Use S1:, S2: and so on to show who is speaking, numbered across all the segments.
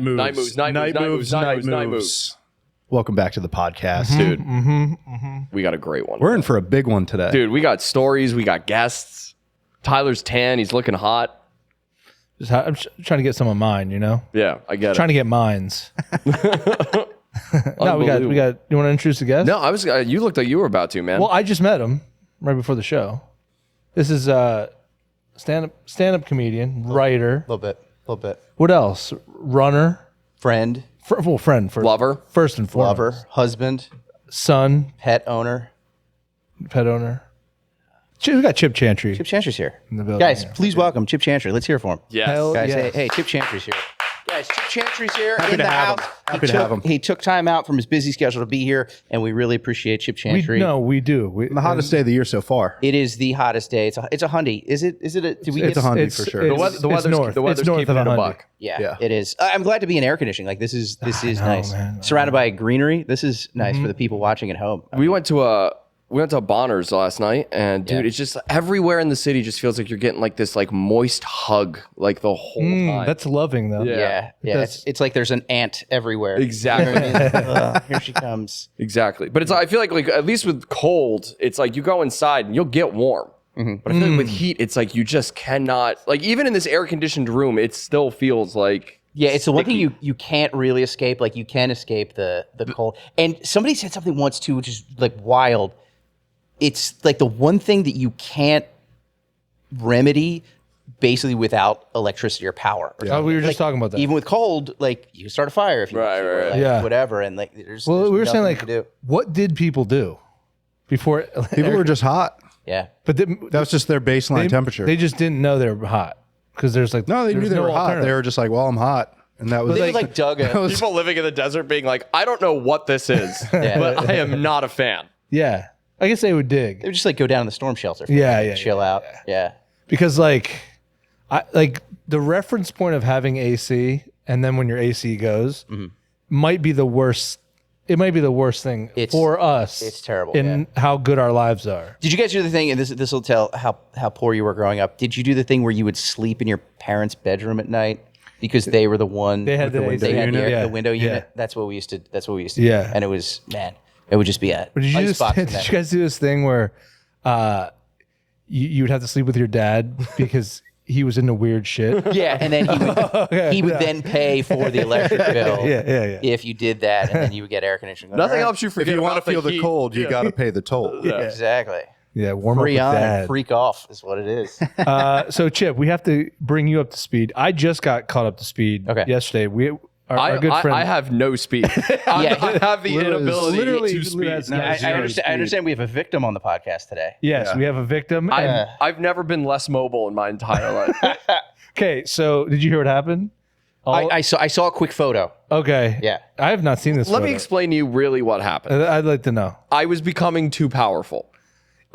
S1: Night moves. Welcome back to the podcast, dude.
S2: We got a great one.
S1: We're in for a big one today,
S2: Dude, we got stories. We got guests. Tyler's tan. He's looking hot.
S3: I'm trying to get some of mine, you know?
S2: Yeah, I get
S3: Trying to get mines. No, we got. You want to introduce the guest?
S2: No, I was. You looked like you were about to, man.
S3: Well, I just met him right before the show. This is stand-up comedian, writer.
S4: A little bit.
S3: What else? Runner.
S4: Friend,
S3: Friend. First,
S2: Lover.
S3: First and foremost.
S4: lover, husband,
S3: Son.
S4: pet owner.
S3: Pet owner. We got Chip Chantry.
S4: Chip Chantry's here.
S3: In the building,
S4: Guys,
S3: yeah.
S4: please welcome Chip Chantry. Let's hear for him.
S2: Yes.
S3: Hell
S4: Guys,
S3: yes.
S4: hey, Chip Chantry's here. Guys, Chip Chantry's here in
S1: to
S4: the
S1: have
S4: house.
S1: him. Happy to have him.
S4: He took time out from his busy schedule to be here, and we really appreciate Chip Chantry.
S3: We do.
S1: the hottest day of the year so far.
S4: It is the hottest day. It's a hundy. Is it? Did we
S1: It's
S4: get
S1: a hundy for sure.
S2: The weather's
S3: north.
S2: the weather's
S3: It's north
S2: keeping
S3: of
S2: it a
S3: 100.
S2: buck.
S4: Yeah, it is. I'm glad to be in air conditioning. Like this is nice.
S3: man.
S4: Surrounded by greenery. This is nice for the people watching at home.
S2: We went to a Bonner's last night, and dude, it's just everywhere in the city just feels like you're getting like this like moist hug like the whole time.
S3: That's loving, though.
S2: Yeah.
S4: Yeah. It's like there's an ant everywhere.
S2: Exactly.
S4: Here she comes.
S2: Exactly. But I feel like at least with cold, it's like you go inside and you'll get warm. But I feel like with heat, it's like you just cannot, like even in this air conditioned room, it still feels like.
S4: Yeah, it's the one thing you can't really escape. Like you can escape the cold. And somebody said something once too, which is like wild. It's like the one thing that you can't remedy basically without electricity or power.
S3: Oh, we were just talking about that.
S4: Even with cold, like you can start a fire if you want to, or, like,
S3: Yeah.
S4: whatever. And like there's
S3: Well, we were saying
S4: nothing
S3: like,
S4: to do.
S3: what did people do before?
S1: People were just hot.
S4: Yeah.
S3: but
S1: That was just their baseline temperature.
S3: They just didn't know they were hot because there's like
S1: no, they knew
S3: there's
S1: they
S3: no
S1: were hot.
S3: alternative.
S1: They were just like, well, I'm hot. And that was
S4: They like dug a
S2: People living in the desert being like, I don't know what this is, but I am not a fan.
S3: Yeah, I guess they would dig.
S4: they would just like go down in the storm shelter. Chill out. Yeah.
S3: Because like the reference point of having AC and then when your AC goes might be the worst. It might be the worst thing for us.
S4: It's terrible.
S3: in how good our lives are.
S4: Did you guys do the thing, and this will tell how poor you were growing up? Did you do the thing where you would sleep in your parents' bedroom at night because they were the one
S3: They had the
S4: they
S3: AC
S4: had
S3: unit?
S4: the window
S3: Yeah.
S4: unit? That's what we used to.
S3: Yeah.
S4: do. And it was it would just be a.
S3: But did you
S4: icebox in
S3: did
S4: that.
S3: you guys do this thing where you would have to sleep with your dad because he was into weird shit?
S4: Yeah, and then he would then pay for the electric bill.
S3: Yeah.
S4: If you did that, and then you would get air conditioning.
S2: Nothing
S4: All right.
S2: helps you
S1: if
S2: forget
S1: you want to
S2: about
S1: feel the
S2: heat.
S1: cold, you got to pay the toll.
S4: Exactly.
S3: Yeah, warm
S4: Free
S3: up
S4: on,
S3: with dad.
S4: freak off is what it is.
S3: So Chip, we have to bring you up to speed. I just got caught up to speed yesterday. Our good friend.
S2: I have no speed. I have the inability
S3: literally
S2: to speed.
S3: has
S4: I understand we have a victim on the podcast today.
S3: Yes, we have a victim.
S2: I've never been less mobile in my entire life.
S3: Okay, so did you hear what happened?
S4: I saw a quick photo.
S3: Okay.
S4: Yeah.
S3: I have not seen this.
S2: Let me
S3: photo.
S2: explain to you really what happened.
S3: I'd like to know.
S2: I was becoming too powerful.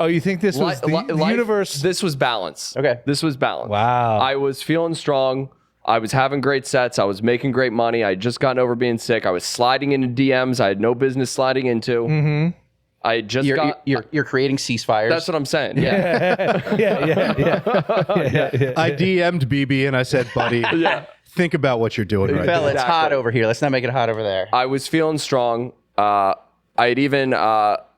S3: Oh, you think this was the
S2: Life-
S3: universe?
S2: This was balance.
S4: Okay.
S2: This was balance.
S3: Wow.
S2: I was feeling strong. I was having great sets. I was making great money. I had just gotten over being sick. I was sliding into DMs I had no business sliding into. Mm-hmm. I just
S4: You're creating ceasefires.
S2: That's what I'm saying. Yeah.
S3: yeah.
S1: I DM'd BB and I said, buddy, think about what you're doing right
S4: Fella,
S1: now.
S4: it's hot over here. Let's not make it hot over there.
S2: I was feeling strong. I had even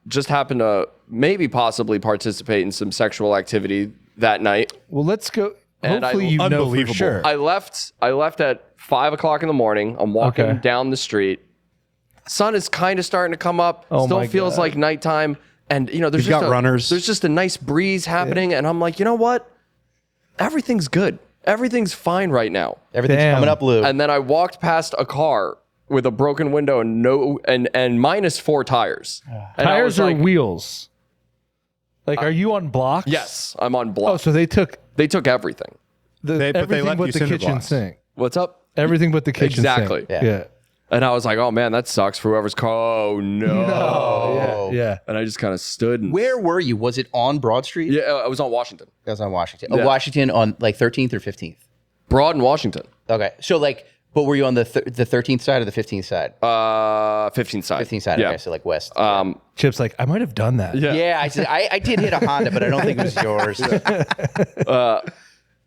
S2: just happened to maybe possibly participate in some sexual activity that night.
S3: Well, let's go.
S2: And
S3: Hopefully, you know for
S1: Unbelievable.
S3: sure.
S2: I left at 5 o'clock in the morning. I'm walking down the street. Sun is kind of starting to come up.
S3: Oh
S2: Still
S3: my
S2: feels
S3: God.
S2: like nighttime. And there's
S1: You've got runners.
S2: There's just a nice breeze happening. And I'm like, you know what? Everything's good. Everything's fine right now.
S4: Everything's
S3: Damn.
S4: coming up, Lou.
S2: And then I walked past a car with a broken window and minus 4 tires. And I
S3: Tires
S2: was
S3: or
S2: like,
S3: wheels? Like, are you on blocks?
S2: yes, I'm on
S3: Oh,
S2: block.
S3: so they took
S2: They took everything.
S1: But they
S3: everything
S1: left
S3: but
S1: you
S3: the
S1: cinder
S3: kitchen
S1: blocks.
S3: sink.
S2: What's up?
S3: Everything but the kitchen
S2: Exactly.
S3: sink.
S4: Yeah.
S2: And I was like, oh man, that sucks for whoever's car. Oh no.
S3: Yeah.
S2: And I just kind of stood. And,
S4: Where were you? Was it on Broad Street?
S2: Yeah, I was on Washington.
S4: That was on Washington.
S2: Yeah.
S4: Washington on like 13th or 15th?
S2: Broad in Washington.
S4: Okay. So like, but were you on the 13th side or the 15th side?
S2: 15th side.
S4: 15th side.
S2: Yeah.
S4: Okay, so like west.
S3: Chip's like, I might have done that.
S2: Yeah.
S4: Yeah, I did hit a Honda, but I don't think it was yours.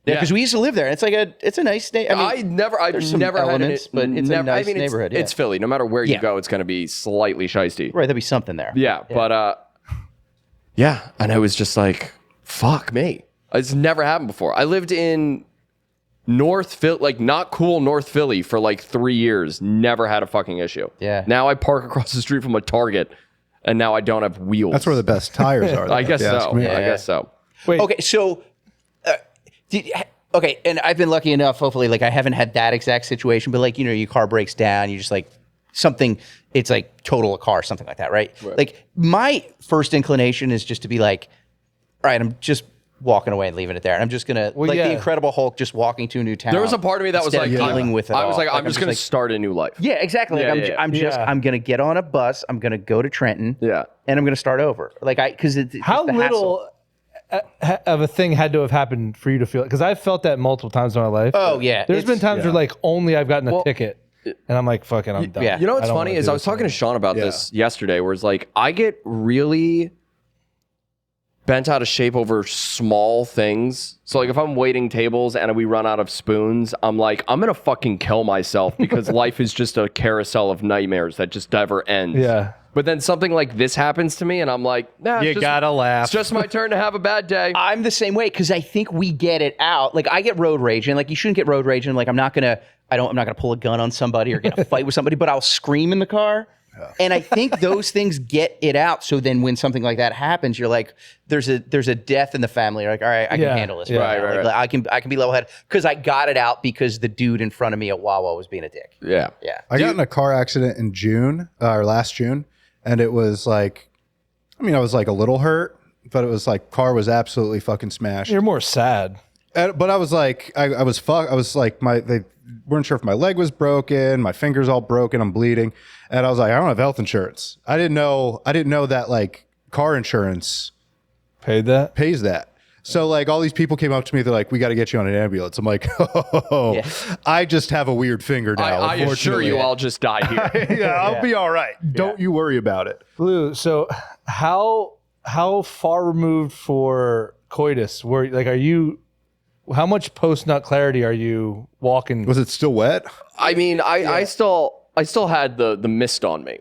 S4: Yeah, because we used to live there. It's like it's a nice day.
S2: I've never
S4: some
S2: had
S4: elements,
S2: it,
S4: but it's a nice
S2: it's,
S4: neighborhood.
S2: It's Philly. No matter where you go, it's going to be slightly shisty.
S4: Right, there'll be something there.
S2: Yeah, but yeah, and I was just like, fuck me. It's never happened before. I lived in North Philly, like not cool North Philly for like 3 years. Never had a fucking issue.
S4: Yeah.
S2: Now I park across the street from a Target, and now I don't have wheels.
S1: That's where the best tires are.
S2: I guess so. I guess so.
S3: Wait.
S4: Okay, so, okay, and I've been lucky enough, hopefully, like I haven't had that exact situation, but like, your car breaks down, you just like something, it's like total a car, something like that, right? Like my first inclination is just to be like, all right, I'm just walking away and leaving it there. And I'm just going to, the Incredible Hulk, just walking to a new town.
S2: There was a part of me that was like,
S4: dealing with it
S2: I was
S4: all.
S2: like, I'm just going to start a new life.
S4: Yeah, exactly. I'm going to get on a bus. I'm going to go to Trenton.
S2: Yeah.
S4: And I'm going to start over. Like because it's
S3: how
S4: just the
S3: little
S4: hassle.
S3: of a thing had to have happened for you to feel it? Because I've felt that multiple times in my life.
S4: Oh yeah.
S3: There's been times where like only I've gotten a ticket and I'm like, fucking, I'm done.
S4: Yeah.
S2: You know what's
S3: I don't
S2: funny
S3: wanna
S2: is
S3: do
S2: I was
S3: this
S2: talking to
S3: anymore.
S2: Sean about this yesterday, where it's like I get really bent out of shape over small things. So like if I'm waiting tables and we run out of spoons, I'm like, I'm gonna fucking kill myself because life is just a carousel of nightmares that just never ends.
S3: Yeah.
S2: But then something like this happens to me and I'm like, nah,
S1: You gotta laugh.
S2: it's just my turn to have a bad day.
S4: I'm the same way because I think we get it out. Like I get road rage, and like you shouldn't get road rage, and like I'm not gonna pull a gun on somebody or get a fight with somebody, but I'll scream in the car. And I think those things get it out. So then when something like that happens, you're like, there's a death in the family. You're like, all right, I can handle this.
S3: Yeah.
S4: Right. Like, I can be level headed because I got it out because the dude in front of me at Wawa was being a dick.
S2: Yeah.
S4: Yeah.
S1: I got in a car accident in June, or last June, and it was like, I was like a little hurt, but it was like car was absolutely fucking smashed.
S3: You're more sad.
S1: But I was like, I was fucked. I was like, they weren't sure if my leg was broken, my finger's all broken, I'm bleeding, and I was like, I don't have health insurance. I didn't know that like car insurance
S3: Paid that?
S1: pays that. So like all these people came up to me, they're like, we got to get you on an ambulance. I'm like, oh, I just have a weird finger now.
S2: I assure you I'll just die here.
S1: Yeah, I'll be all right. Don't you worry about it.
S3: Blue, so how far removed for coitus were like how much post nut clarity are you walking?
S1: Was it still wet?
S2: I mean, I still had the mist on me.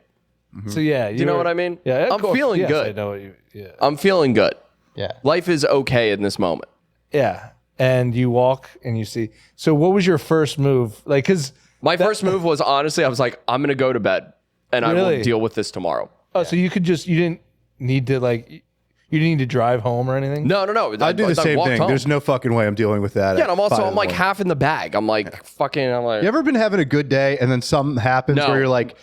S3: So yeah,
S2: Do you know what I mean?
S3: Yeah,
S2: I'm feeling
S3: yes,
S2: good.
S3: I know what you. Yeah,
S2: I'm feeling good.
S4: Yeah.
S2: Life is okay in this moment.
S3: yeah. And you walk and you see. So what was your first move? Like, because
S2: My first move was honestly, I was like, I'm gonna go to bed and I
S3: Really?
S2: will deal with this tomorrow.
S3: so you didn't need to you didn't need to drive home or anything.
S2: No.
S1: I do the same
S2: walked
S1: thing.
S2: home.
S1: There's no fucking way I'm dealing with that.
S2: Yeah, and I'm
S1: at 5 in the
S2: like
S1: morning.
S2: half in the bag. I'm like I'm like
S1: You ever been having a good day and then something happens
S2: No.
S1: where you're like,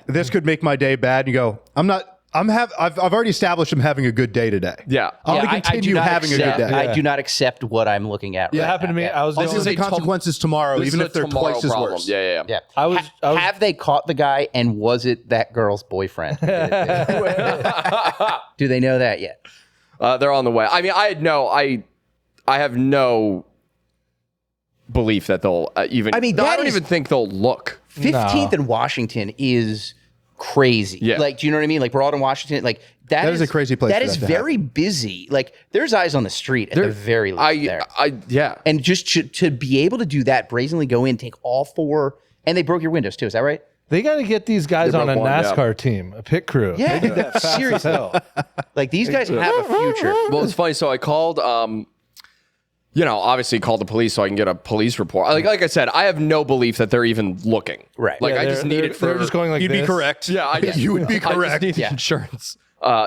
S1: this could make my day bad? And you go, I've already established I'm having a good day today.
S2: Yeah.
S1: I'm
S4: Yeah,
S1: going to
S4: I do
S1: continue
S4: not
S1: having a good
S4: accept-
S1: day.
S4: I do not accept what I'm looking at.
S3: It
S4: right
S3: happened
S4: now.
S3: to me.
S4: Yeah.
S3: I was
S1: This
S3: doing
S1: is the consequences tomorrow,
S2: This
S1: even
S2: is
S1: if
S2: a
S1: they're
S2: tomorrow
S1: twice as
S2: problem.
S1: worse.
S2: Yeah.
S4: Yeah.
S3: I was
S4: Have they caught the guy, and was it that girl's boyfriend? Do they know that yet?
S2: They're on the way. I mean, I have no belief that they'll even.
S4: I mean,
S2: I
S4: that
S2: don't
S4: is-
S2: even think they'll look.
S4: 15th in Washington is crazy.
S2: Yeah.
S4: Like, do you know what I mean? Like, Broad in Washington, like
S1: That is a crazy place
S4: That
S1: for
S4: is
S1: that to
S4: very busy. Like, there's eyes on the street at the very least there.
S2: Yeah.
S4: And just to be able to do that, brazenly go in, take all 4, and they broke your windows too. Is that right?
S3: They got to get these guys
S2: They
S3: on a
S2: broke one, yeah.
S3: NASCAR team, a pit crew.
S4: Yeah, seriously. Like, these guys have a future.
S2: Well, it's funny. So I called, obviously called the police so I can get a police report. Like I said, I have no belief that they're even looking.
S4: Right.
S2: Like
S3: Yeah,
S2: I just need it for.
S3: They're just going like
S1: You'd
S3: this.
S1: be correct.
S2: Yeah,
S1: You would be
S2: I
S1: correct.
S2: just need the insurance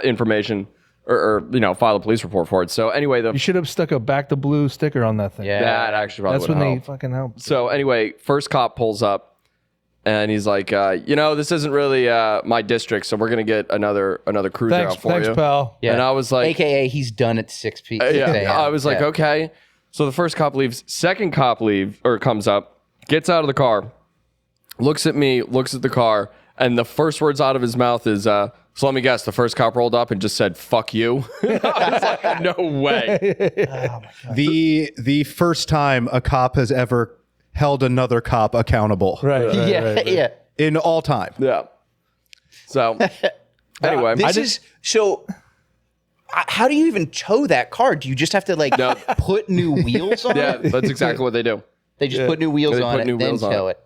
S2: information or file a police report for it. So anyway,
S3: You should have stuck a back to blue sticker on that thing.
S4: Yeah.
S2: that actually probably
S3: That's when
S2: would
S3: they
S2: help.
S3: fucking help.
S2: So anyway, first cop pulls up and he's like, this isn't really my district, so we're gonna get another cruiser
S3: Thanks,
S2: out for
S3: thanks,
S2: you.
S3: pal.
S4: Yeah.
S2: And I was like,
S4: AKA, he's done at 6 p.m.
S2: I was like,
S4: Yeah.
S2: okay. So the first cop leaves. Second cop comes up, gets out of the car, looks at me, looks at the car, and the first words out of his mouth is, so let me guess, the first cop rolled up and just said, fuck you. I was like, no way.
S1: The first time a cop has ever held another cop accountable.
S3: Right.
S4: Yeah.
S1: In all time.
S2: Yeah. So anyway,
S4: So How do you even tow that car? Do you just have to like put new wheels on
S2: Yeah,
S4: it?
S2: that's exactly what they do.
S4: They just put new wheels on it, then tow it.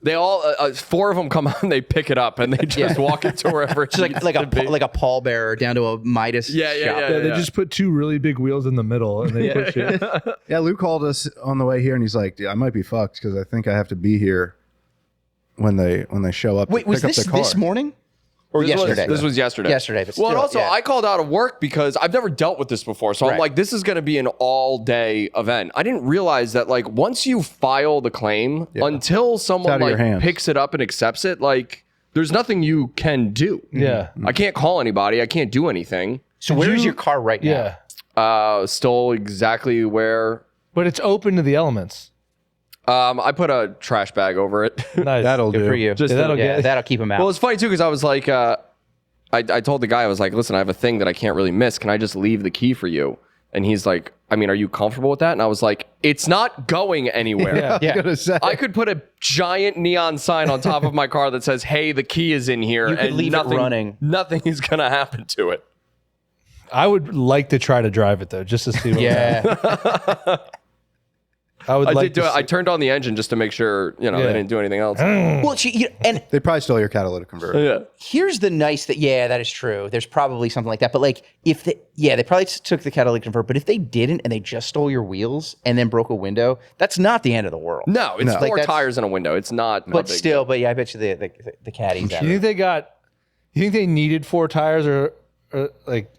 S2: They all 4 of them come out and they pick it up and they just walk it to wherever it's
S4: Just like a pallbearer down to a Midas shop.
S3: Yeah, they just put 2 really big wheels in the middle and they push it.
S1: Yeah, Luke called us on the way here and he's like, I might be fucked because I think I have to be here when they show up.
S4: Wait, was this morning? Or yesterday?
S2: This was yesterday.
S4: Yesterday. But
S2: well, and
S4: still,
S2: also I called out of work because I've never dealt with this before. So I'm like, this is going to be an all-day event. I didn't realize that like once you file the claim, until someone like picks it up and accepts it, like there's nothing you can do.
S3: Yeah.
S2: I can't call anybody. I can't do anything.
S4: So where is your car right now?
S3: Yeah.
S2: Still exactly where.
S3: But it's open to the elements.
S2: I put a trash bag over it.
S3: Nice.
S1: That'll
S4: Good
S1: do.
S4: for you. That'll keep them out.
S2: Well, it's funny too because I was like, I told the guy, I was like, listen, I have a thing that I can't really miss. Can I just leave the key for you? And he's like, I mean, are you comfortable with that? And I was like, it's not going anywhere. I could put a giant neon sign on top of my car that says, hey, the key is in here.
S4: You could
S2: and
S4: leave it running.
S2: Nothing is going to happen to it.
S3: I would like to try to drive it though, just to see what
S2: I turned on the engine just to make sure, they didn't do anything else.
S4: Well, and
S1: They probably stole your catalytic converter.
S2: Yeah.
S4: here's the nice thing. Yeah, that is true. There's probably something like that. But like, they probably took the catalytic converter. But if they didn't and they just stole your wheels and then broke a window, that's not the end of the world.
S2: No, it's
S4: Like,
S2: 4
S4: that's-
S2: tires in a window. It's not.
S4: But still, I bet you the caddies.
S3: You think they needed 4 tires or like,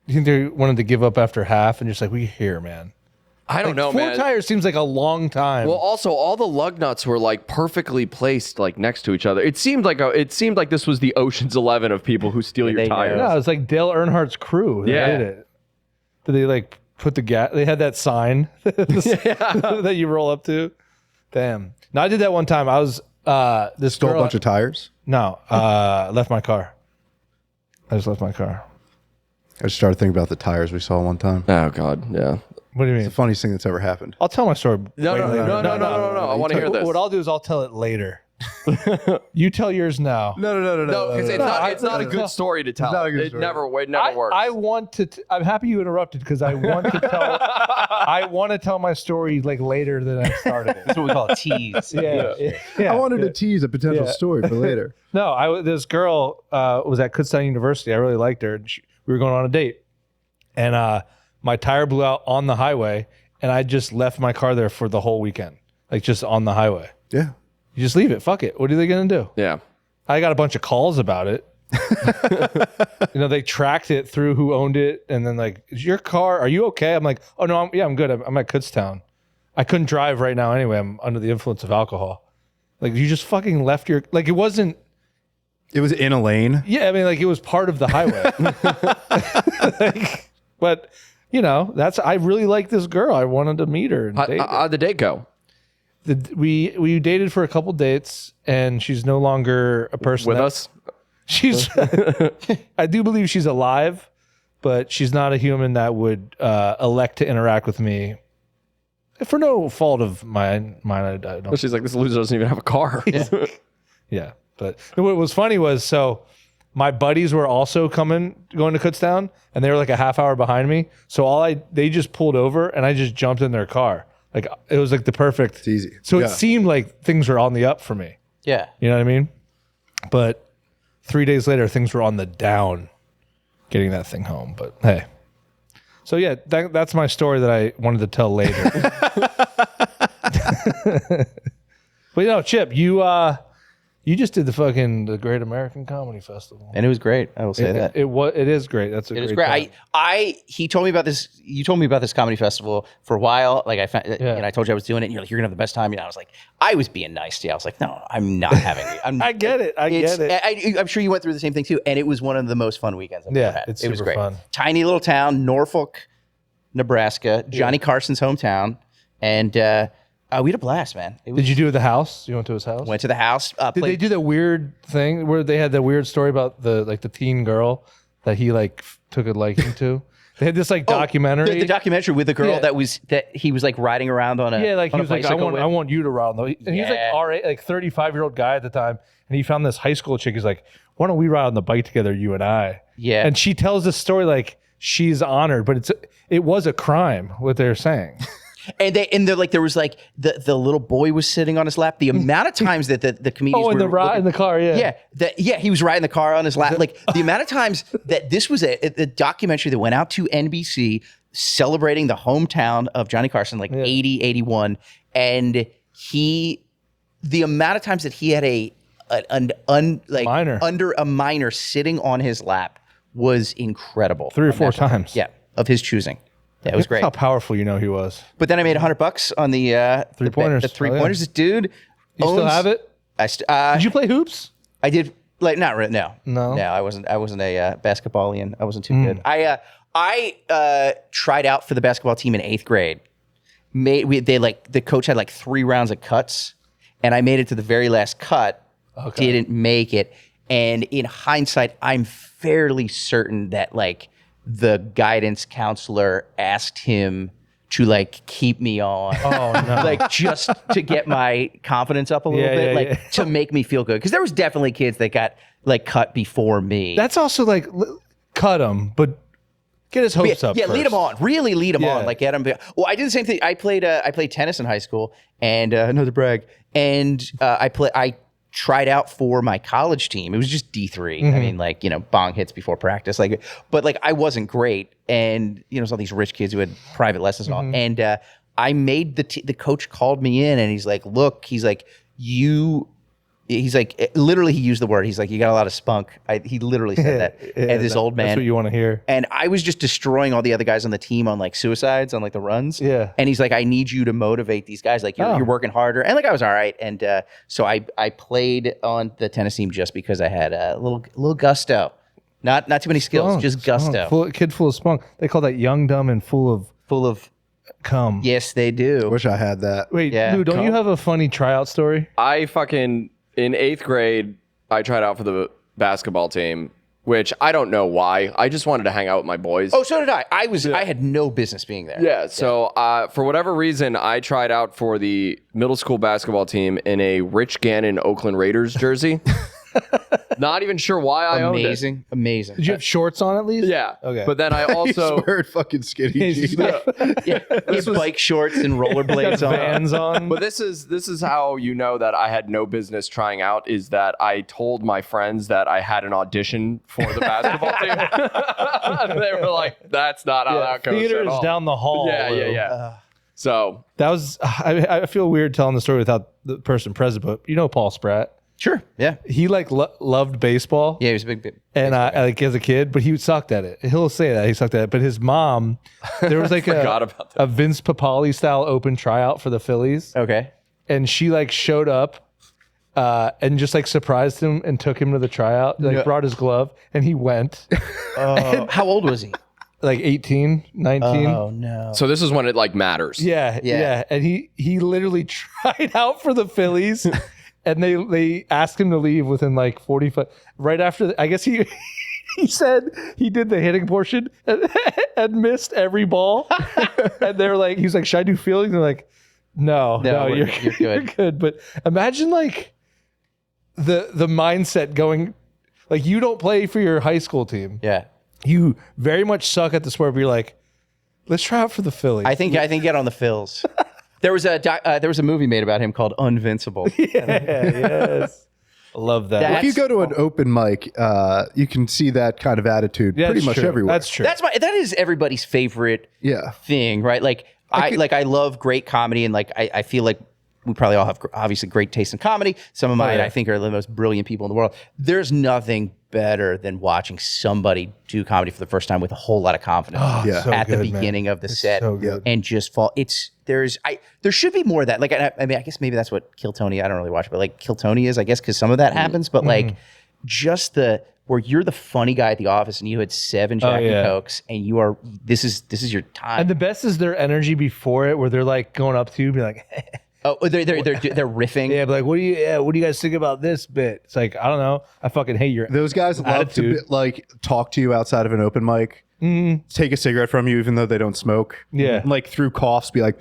S3: you think they wanted to give up after half and just like, we here, man.
S2: I don't know,
S3: 4
S2: man.
S3: tires seems like a long time.
S2: Well, also all the lug nuts were like perfectly placed like next to each other. It seemed like this was the Ocean's 11 of people who steal your tires.
S3: No, it's like Dale Earnhardt's crew. That did it. Did they like put the gas? They had that sign that you roll up to. Damn. No, I did that one time. I was this
S1: Stole
S3: girl.
S1: a bunch of tires.
S3: No, left my car. I just left my car.
S1: I just started thinking about the tires we saw one time.
S2: Oh God, yeah.
S3: What do you mean?
S1: It's the funniest thing that's ever happened.
S3: I'll tell my story.
S2: No. I want to hear this.
S3: What I'll do is I'll tell it later. You tell yours now.
S2: No, because it's not a good story to tell.
S1: not a good
S2: It
S1: story.
S2: never works.
S3: I want to. I'm happy you interrupted because I want to tell. I want to tell my story like later than I started it.
S4: That's what we call a tease.
S3: Yeah.
S1: I wanted to tease a potential story for later.
S3: No, this girl was at Kutztown University. I really liked her. And we were going on a date, and my tire blew out on the highway, and I just left my car there for the whole weekend, like just on the highway.
S1: Yeah.
S3: You just leave it. Fuck it. What are they gonna do?
S2: Yeah.
S3: I got a bunch of calls about it. They tracked it through who owned it, and then like, is your car? Are you okay? I'm like, oh no, I'm good. I'm at Kutztown. I couldn't drive right now anyway. I'm under the influence of alcohol. Like, you just fucking left your like. It wasn't.
S1: It was in a lane.
S3: Yeah, I mean, like it was part of the highway. But I really like this girl. I wanted to meet her. And date her.
S2: How'd the date go?
S3: We dated for a couple dates, and she's no longer a person
S2: With us?
S3: She's. I do believe she's alive, but she's not a human that would elect to interact with me for no fault of mine. I don't.
S2: Well, she's like, this loser doesn't even have a car.
S3: Yeah, but what was funny was my buddies were also going to Kutztown, and they were like a half hour behind me. So they just pulled over, and I just jumped in their car. Like, it was like the perfect.
S1: It's easy.
S3: So it seemed like things were on the up for me.
S4: Yeah.
S3: You know what I mean? But 3 days later, things were on the down getting that thing home. But hey. So yeah, that's my story that I wanted to tell later. But Chip, you just did the Great American Comedy Festival.
S4: And it was great. I will say that.
S3: It is great. That's a
S4: It
S3: great
S4: was great. He told me about this. You told me about this comedy festival for a while. Like I found, I told you I was doing it. And you're like, you're gonna have the best time. I was like, I was being nice to you. I was like, no, I'm not having it.
S3: I get it. I get it.
S4: I'm sure you went through the same thing too. And it was one of the most fun weekends I've ever had.
S3: It's
S4: it was
S3: super
S4: great.
S3: fun.
S4: Tiny little town, Norfolk, Nebraska. Johnny Carson's hometown, and we had a blast, man.
S3: Did you do it at the house? You went to his house?
S4: Went to the house.
S3: Did they do the weird thing where they had the weird story about the teen girl that he took a liking to? They had this documentary.
S4: The documentary with the girl that he was like riding around on a
S3: he was like, I
S4: bicycle
S3: want you to ride. And he's like our age, like 35-year-old guy at the time, and he found this high school chick. He's like, why don't we ride on the bike together, you and I?
S4: Yeah.
S3: And she tells this story like she's honored, but it was a crime what they're saying.
S4: And they're like, there was like the little boy was sitting on his lap. The amount of times that the comedians
S3: in the car,
S4: he was riding the car on his lap. Like the amount of times that this was a documentary that went out to NBC celebrating the hometown of Johnny Carson, like 80, 81. And the amount of times that he had
S3: minor.
S4: under a minor sitting on his lap was incredible.
S3: 3 or 4 times.
S4: Yeah, of his choosing. Yeah, it was great.
S3: How powerful he was.
S4: But then I made $100 on the
S3: 3-pointers.
S4: The 3-pointers. This dude
S3: You still have it?
S4: Did
S3: you play hoops?
S4: I did. Like not really. No.
S3: No.
S4: I wasn't a basketballian. I wasn't too good. I tried out for the basketball team in 8th grade. The coach had like 3 rounds of cuts, and I made it to the very last cut. Okay. Didn't make it. And in hindsight, I'm fairly certain that like the guidance counselor asked him to like keep me on.
S3: Oh no.
S4: Like just to get my confidence up a little bit, to make me feel good. Because there was definitely kids that got like cut before me.
S3: That's also like cut him, but get his hopes up.
S4: Yeah,
S3: first.
S4: lead him on. Really lead him on. Like get him. Well, I did the same thing. I played tennis in high school, and another brag. And I tried out for my college team. It was just D3. I mean, like, bong hits before practice. Like, but like I wasn't great. And, there's all these rich kids who had private lessons and all. And I made the coach called me in and he's like, look, he's like, literally he used the word. He's like, you got a lot of spunk. He literally said that. And this old man.
S3: That's what you want to hear.
S4: And I was just destroying all the other guys on the team on like suicides, on like the runs.
S3: Yeah.
S4: And he's like, I need you to motivate these guys. Like you're working harder. And like I was all right. And so I played on the tennis team just because I had a little gusto. Not too many skills, just gusto.
S3: Kid full of spunk. They call that young, dumb, and full of cum.
S4: Yes, they do.
S1: Wish I had that.
S3: Wait, Lou, don't you have a funny tryout story?
S2: In 8th grade, I tried out for the basketball team, which I don't know why. I just wanted to hang out with my boys.
S4: Oh, so did I. I had no business being there.
S2: Yeah, so for whatever reason, I tried out for the middle school basketball team in a Rich Gannon Oakland Raiders jersey. Not even sure why I owned it.
S4: Amazing.
S3: Did you have shorts on at least?
S2: Yeah.
S3: Okay.
S2: But then I also...
S1: He's wearing fucking skinny jeans.
S4: He had bike shorts and rollerblades on.
S3: Vans on.
S2: But this is how you know that I had no business trying out, is that I told my friends that I had an audition for the basketball team. And they were like, that's not how that goes
S3: Theater
S2: at
S3: is
S2: all.
S3: down the hall.
S2: Yeah. So
S3: that was, I feel weird telling the story without the person present, but Paul Spratt.
S4: Sure. Yeah.
S3: He like loved baseball.
S4: Yeah, he was a big.
S3: And like as a kid, but he sucked at it. He'll say that he sucked at it. But his mom, there was like a Vince Papale style open tryout for the Phillies.
S4: Okay.
S3: And she like showed up and just like surprised him and took him to the tryout. Like brought his glove and he went.
S4: How old was he?
S3: Like 18, 19.
S4: Oh no.
S2: So this is when it like matters.
S3: Yeah. And he literally tried out for the Phillies. And they asked him to leave within like 45. Right after, I guess he said he did the hitting portion and missed every ball. And they're like, he's like, should I do fielding? They're like, no, you're good. You're good. But imagine like the mindset going, like you don't play for your high school team.
S4: Yeah.
S3: You very much suck at the sport. But you're like, let's try out for the Phillies.
S4: I think get on the Phils. There was a movie made about him called Invincible.
S3: Yes. I love that.
S1: If you go to an open mic, you can see that kind of attitude pretty much everywhere.
S3: That's true.
S4: That is everybody's favorite thing, right? Like I love great comedy, and like I feel like we probably all have obviously great taste in comedy. Some of mine I think are the most brilliant people in the world. There's nothing better than watching somebody do comedy for the first time with a whole lot of confidence at the beginning of the set and just fall. There should be more of that. Like, I mean, I guess maybe that's what Kill Tony, I don't really watch, but like Kill Tony is, I guess, because some of that happens, but like just where you're the funny guy at the office and you had 7 Jack and Cokes and you are, this is your time.
S3: And the best is their energy before it, where they're like going up to you and be like,
S4: oh, they're riffing.
S3: Yeah, but like, what do you guys think about this bit? It's like, I don't know. I fucking hate your
S1: Those guys
S3: attitude.
S1: love to like talk to you outside of an open mic, take a cigarette from you even though they don't smoke.
S3: Yeah.
S1: And, like through coughs, be like,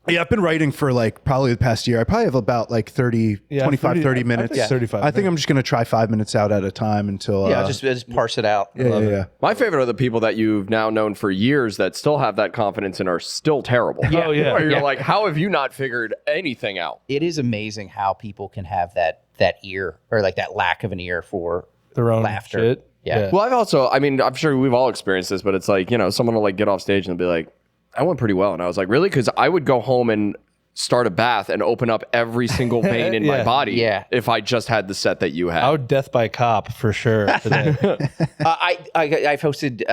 S1: Yeah, I've been writing for like probably the past year. I probably have about like 30 minutes.
S3: I think 35
S1: I think I'm just going to try 5 minutes out at a time until.
S4: Yeah, just parse it out.
S1: Yeah.
S2: My favorite are the people that you've now known for years that still have that confidence and are still terrible.
S3: Oh, yeah.
S2: Where you're like, how have you not figured anything out?
S4: It is amazing how people can have that ear or like that lack of an ear for
S3: Their own
S4: laughter.
S3: shit.
S4: Yeah.
S2: Well, I'm sure we've all experienced this, but it's like, someone will like get off stage and be like, I went pretty well. And I was like, really? Because I would go home and start a bath and open up every single vein in my body if I just had the set that you had.
S3: I would death by cop for sure today.
S4: I've hosted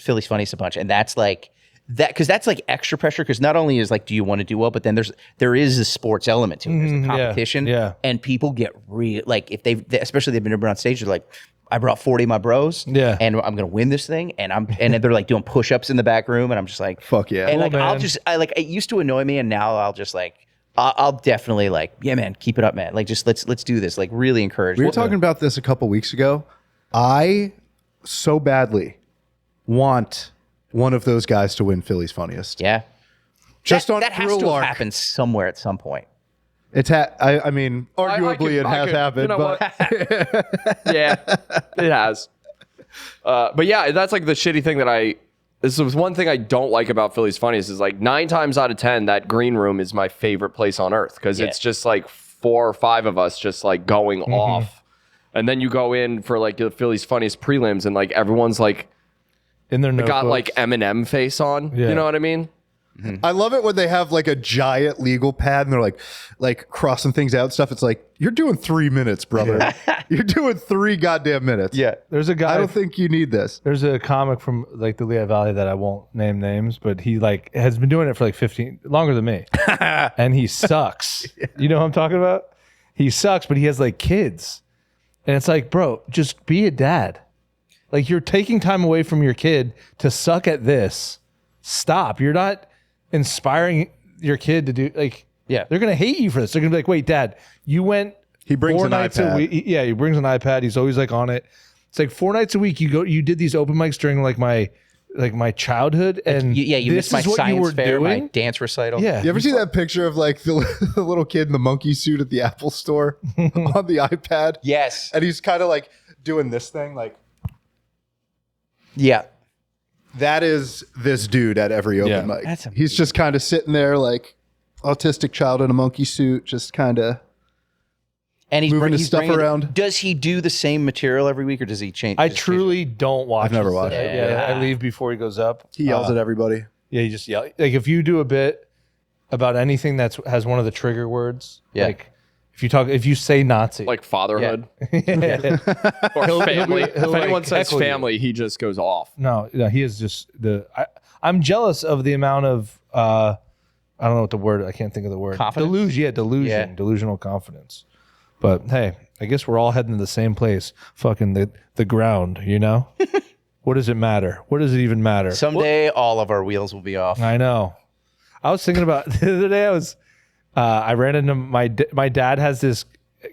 S4: Philly's Funniest a bunch, and that's like that because that's like extra pressure because not only is like do you want to do well, but then there is a sports element to it. There's the competition, and people get real like if especially they've been on stage, they're like, I brought 40 of my bros, and I'm gonna win this thing, and they're like doing push-ups in the back room, and I'm just like,
S1: fuck yeah,
S4: and
S3: cool,
S4: like man. It used to annoy me, and now I'll just like. I'll definitely like, yeah, man, keep it up, man. Like, just let's do this. Like, really encourage.
S1: We were talking about this a couple weeks ago. I so badly want one of those guys to win Philly's Funniest.
S4: Yeah,
S1: Just on
S4: that has
S1: pure
S4: to
S1: lark.
S4: happen somewhere at some point.
S1: It's I mean, arguably it has happened, but
S2: yeah, it has. But yeah, that's like the shitty thing this was one thing I don't like about Philly's Funniest is like 9 times out of 10, that green room is my favorite place on earth because it's just like 4 or 5 of us just like going off. And then you go in for like the Philly's Funniest prelims and like everyone's like
S3: In their notebooks.
S2: got like Eminem face on.
S3: Yeah.
S2: You know what I mean?
S1: I love it when they have like a giant legal pad and they're like crossing things out and stuff. It's like, you're doing 3 minutes, brother. You're doing 3 goddamn minutes.
S4: Yeah.
S3: There's a guy.
S1: I don't think you need this.
S3: There's a comic from like the Lehigh Valley that I won't name names, but he like has been doing it for like 15 longer than me, and he sucks. You know what I'm talking about? He sucks, but he has like kids, and it's like, bro, just be a dad. Like you're taking time away from your kid to suck at this. Stop. You're not inspiring your kid to do like.
S4: Yeah.
S3: They're gonna hate you for this. They're gonna be like, wait, Dad, you went.
S1: He brings
S3: 4
S1: an
S3: nights
S1: iPad.
S3: a week. Yeah, he brings an iPad. He's always like on it. It's like 4 nights a week. You did these open mics during like my childhood, and
S4: You
S3: this
S4: missed my
S3: is what you were
S4: science fair, my
S3: doing.
S4: dance recital.
S3: Yeah,
S1: You ever see that picture of like the little kid in the monkey suit at the Apple store on the iPad?
S4: Yes.
S1: And he's kind of like doing this thing. Like,
S4: Yeah.
S1: that is this dude at every open
S3: Yeah.
S1: mic.
S4: That's
S1: He's just kind of sitting there like autistic child in a monkey suit, just kind of.
S4: And he's
S1: Moving his stuff
S4: bringing-
S1: around.
S4: Does he do the same material every week, or does he change?
S3: I
S4: does he change
S3: truly don't watch.
S1: I've never
S3: his
S1: watched
S3: set.
S1: it.
S3: Yeah, I leave before he goes up.
S1: He yells at everybody.
S3: Yeah, he just yell. Like if you do a bit about anything that has one of the trigger words,
S4: Yeah.
S3: like if you say Nazi,
S2: Like fatherhood or
S3: He'll
S2: family.
S3: be- he'll,
S2: if anyone
S3: like,
S2: says
S3: heckle you.
S2: family, he just goes off.
S3: no, he is just I'm jealous of the amount of I don't know what the word. I can't think of the word.
S4: Confidence?
S3: Delusion.
S4: Yeah.
S3: Delusional confidence. But hey, I guess we're all heading to the same place. Fucking the ground, you know? What does it matter? What does it even matter?
S4: Someday, all of our wheels will be off.
S3: I know. I was thinking about the other day. I ran into my dad has this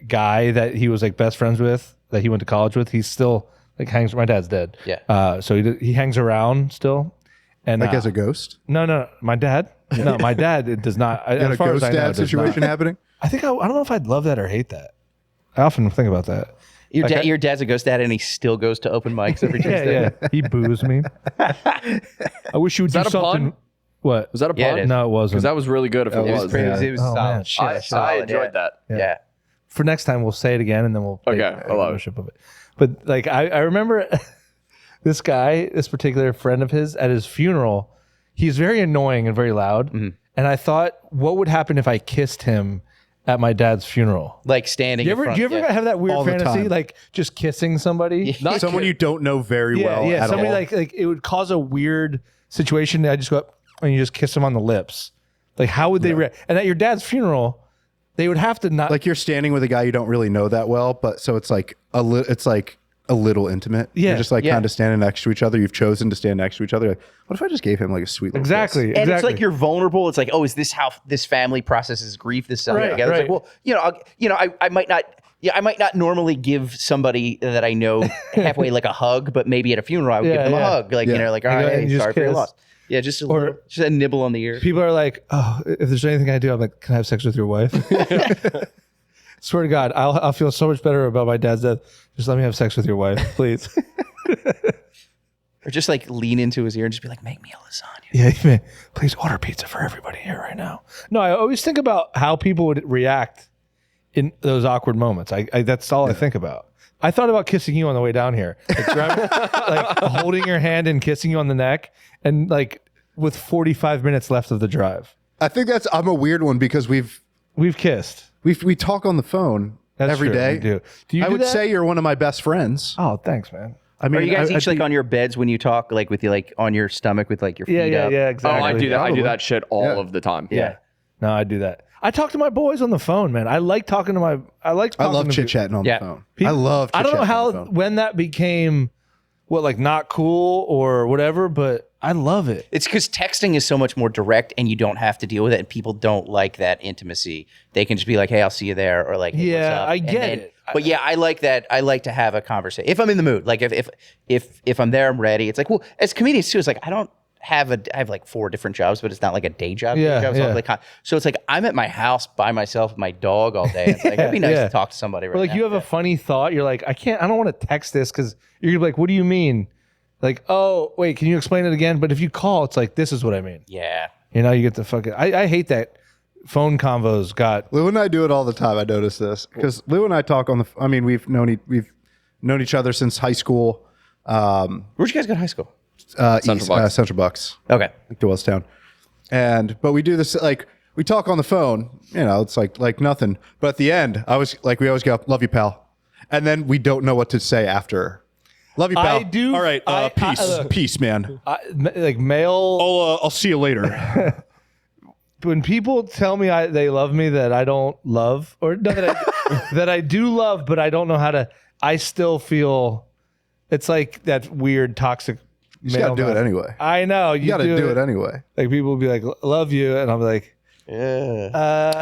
S3: guy that he was like best friends with that he went to college with. He's still like hangs. My dad's dead.
S4: Yeah.
S3: So he hangs around still. And
S1: Like as a ghost?
S3: no, my dad. No, my dad it does not.
S1: You got a ghost dad situation happening?
S3: I think I don't know if I'd love that or hate that. I often think about that.
S4: Your dad's a ghost dad, and he still goes to open mics every Tuesday.
S3: Yeah. He boos me. I wish you would do
S2: that a
S3: something.
S2: pun?
S3: What?
S2: Was that a
S4: Yeah,
S2: pun?
S4: it is.
S3: No, it wasn't.
S2: Because that was really good if it
S4: It
S2: was.
S4: was pretty. It was
S3: Oh, man,
S4: solid.
S3: shit.
S2: I enjoyed that.
S4: Yeah.
S3: For next time, we'll say it again, and then we'll take
S2: Okay, I love it.
S3: ownership of it. But like, I remember this guy, this particular friend of his, at his funeral. He's very annoying and very loud.
S4: Mm-hmm.
S3: And I thought, what would happen if I kissed him at my dad's funeral?
S4: Like standing.
S3: Do
S4: in
S3: you
S4: front,
S3: ever have that weird
S1: All the
S3: fantasy,
S1: time.
S3: like just kissing somebody?
S1: Not someone you don't know very well
S3: yeah.
S1: at
S3: Somebody
S1: all.
S3: like it would cause a weird situation. I just go up and you just kiss them on the lips. Like, how would they react? And at your dad's funeral, they would have to not
S1: Like you're standing with a guy you don't really know that well, but so it's like a little intimate.
S3: Yeah,
S1: You're just like
S4: yeah.
S1: kind of standing next to each other. You've chosen to stand next to each other. Like, what if I just gave him like a sweet little kiss?
S3: exactly.
S4: And it's like you're vulnerable. It's like, oh, is this how this family processes grief? This
S3: Right,
S4: together? It's
S3: right.
S4: like, well, I might not I might not normally give somebody that I know halfway like a hug, but maybe at a funeral I would give them a hug. Like, you know, like, all
S3: go
S4: right,
S3: ahead and
S4: hey,
S3: just
S4: sorry for your
S3: kiss.
S4: loss. Yeah, just a nibble on the ear.
S3: People are like, oh, if there's anything I do, I'm like, can I have sex with your wife? Swear to God, I'll feel so much better about my dad's death. Just let me have sex with your wife, please.
S4: Or just like lean into his ear and just be like, make me a lasagna.
S3: Yeah, man, please order pizza for everybody here right now. No, I always think about how people would react in those awkward moments. I that's all I think about. I thought about kissing you on the way down here, like holding your hand and kissing you on the neck, and like with 45 minutes left of the drive.
S1: I think I'm a weird one because
S3: We've kissed.
S1: we talk on the phone
S3: That's
S1: every
S3: true,
S1: day.
S3: we do. Do you
S1: I
S3: do
S1: would
S3: that?
S1: say you're one of my best friends.
S3: Oh, thanks, man.
S1: I mean,
S4: Are you guys each
S1: I'd
S4: like
S1: be-
S4: on your beds when you talk, like with you like on your stomach with like your feet up?
S2: Oh,
S3: exactly.
S2: I do that. I
S1: Probably.
S2: do that shit all
S1: Yeah.
S2: of the time.
S3: Yeah. No, I do that. I talk to my boys on the phone, man. I like talking to my. I love
S1: chit chatting on
S4: Yeah.
S1: the phone.
S3: People-
S1: I love.
S3: I don't know
S1: chit-chatting
S3: how
S1: on the phone.
S3: when that became like not cool or whatever, but I love it.
S4: It's because texting is so much more direct and you don't have to deal with it, and people don't like that intimacy. They can just be like, hey, I'll see you there, or like, hey,
S3: Yeah,
S4: what's up?
S3: I
S4: And
S3: get
S4: then-
S3: it.
S4: But yeah, I like that. I like to have a conversation. If I'm in the mood, like if I'm there, I'm ready. It's like, well, as comedians too, it's like I have like 4 different jobs, but it's not like a day job.
S3: Yeah,
S4: job.
S3: yeah.
S4: So it's like I'm at my house by myself with my dog all day. It's like it'd be nice
S3: Yeah.
S4: to talk to somebody. Right
S3: Or like
S4: now.
S3: you have a funny thought, you're like, I don't want to text this because you're gonna be like, what do you mean? Like, oh wait, can you explain it again? But if you call, it's like, this is what I mean.
S4: Yeah.
S3: You know, you get the fucking. I hate that phone convos got.
S1: Lou and I do it all the time. I notice this because Lou and I talk on the. I mean, we've known each other since high school.
S4: Where'd you guys go to high school?
S1: Central Bucks,
S4: Okay.
S1: like Doylestown, but we do this like we talk on the phone. You know, it's like nothing. But at the end, we always go, "Love you, pal," and then we don't know what to say after. Love you, pal.
S3: I do-
S1: All right, peace, man.
S3: Like male.
S1: I'll see you later.
S3: When people tell me they love me that I don't love, or no, that I do love, but I don't know how to. I still feel it's like that weird toxic.
S1: You just gotta do it anyway.
S3: I know
S1: You gotta do it anyway.
S3: Like people will be like, "Love you," and I'll be like,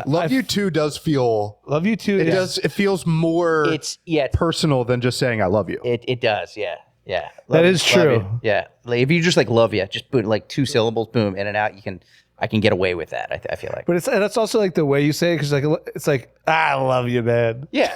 S1: Love you too does feel.
S3: "Love you too."
S1: It does. It feels more.
S4: It's
S1: personal than just saying I love you.
S4: It does, yeah. Yeah.
S3: That
S4: Love
S3: is
S4: you, love
S3: true.
S4: you. Yeah. Like, if you just like love you, just put like 2 syllables, boom, in and out, I can get away with that, I feel like.
S3: But that's also like the way you say it, because it's like I love you, man.
S4: Yeah.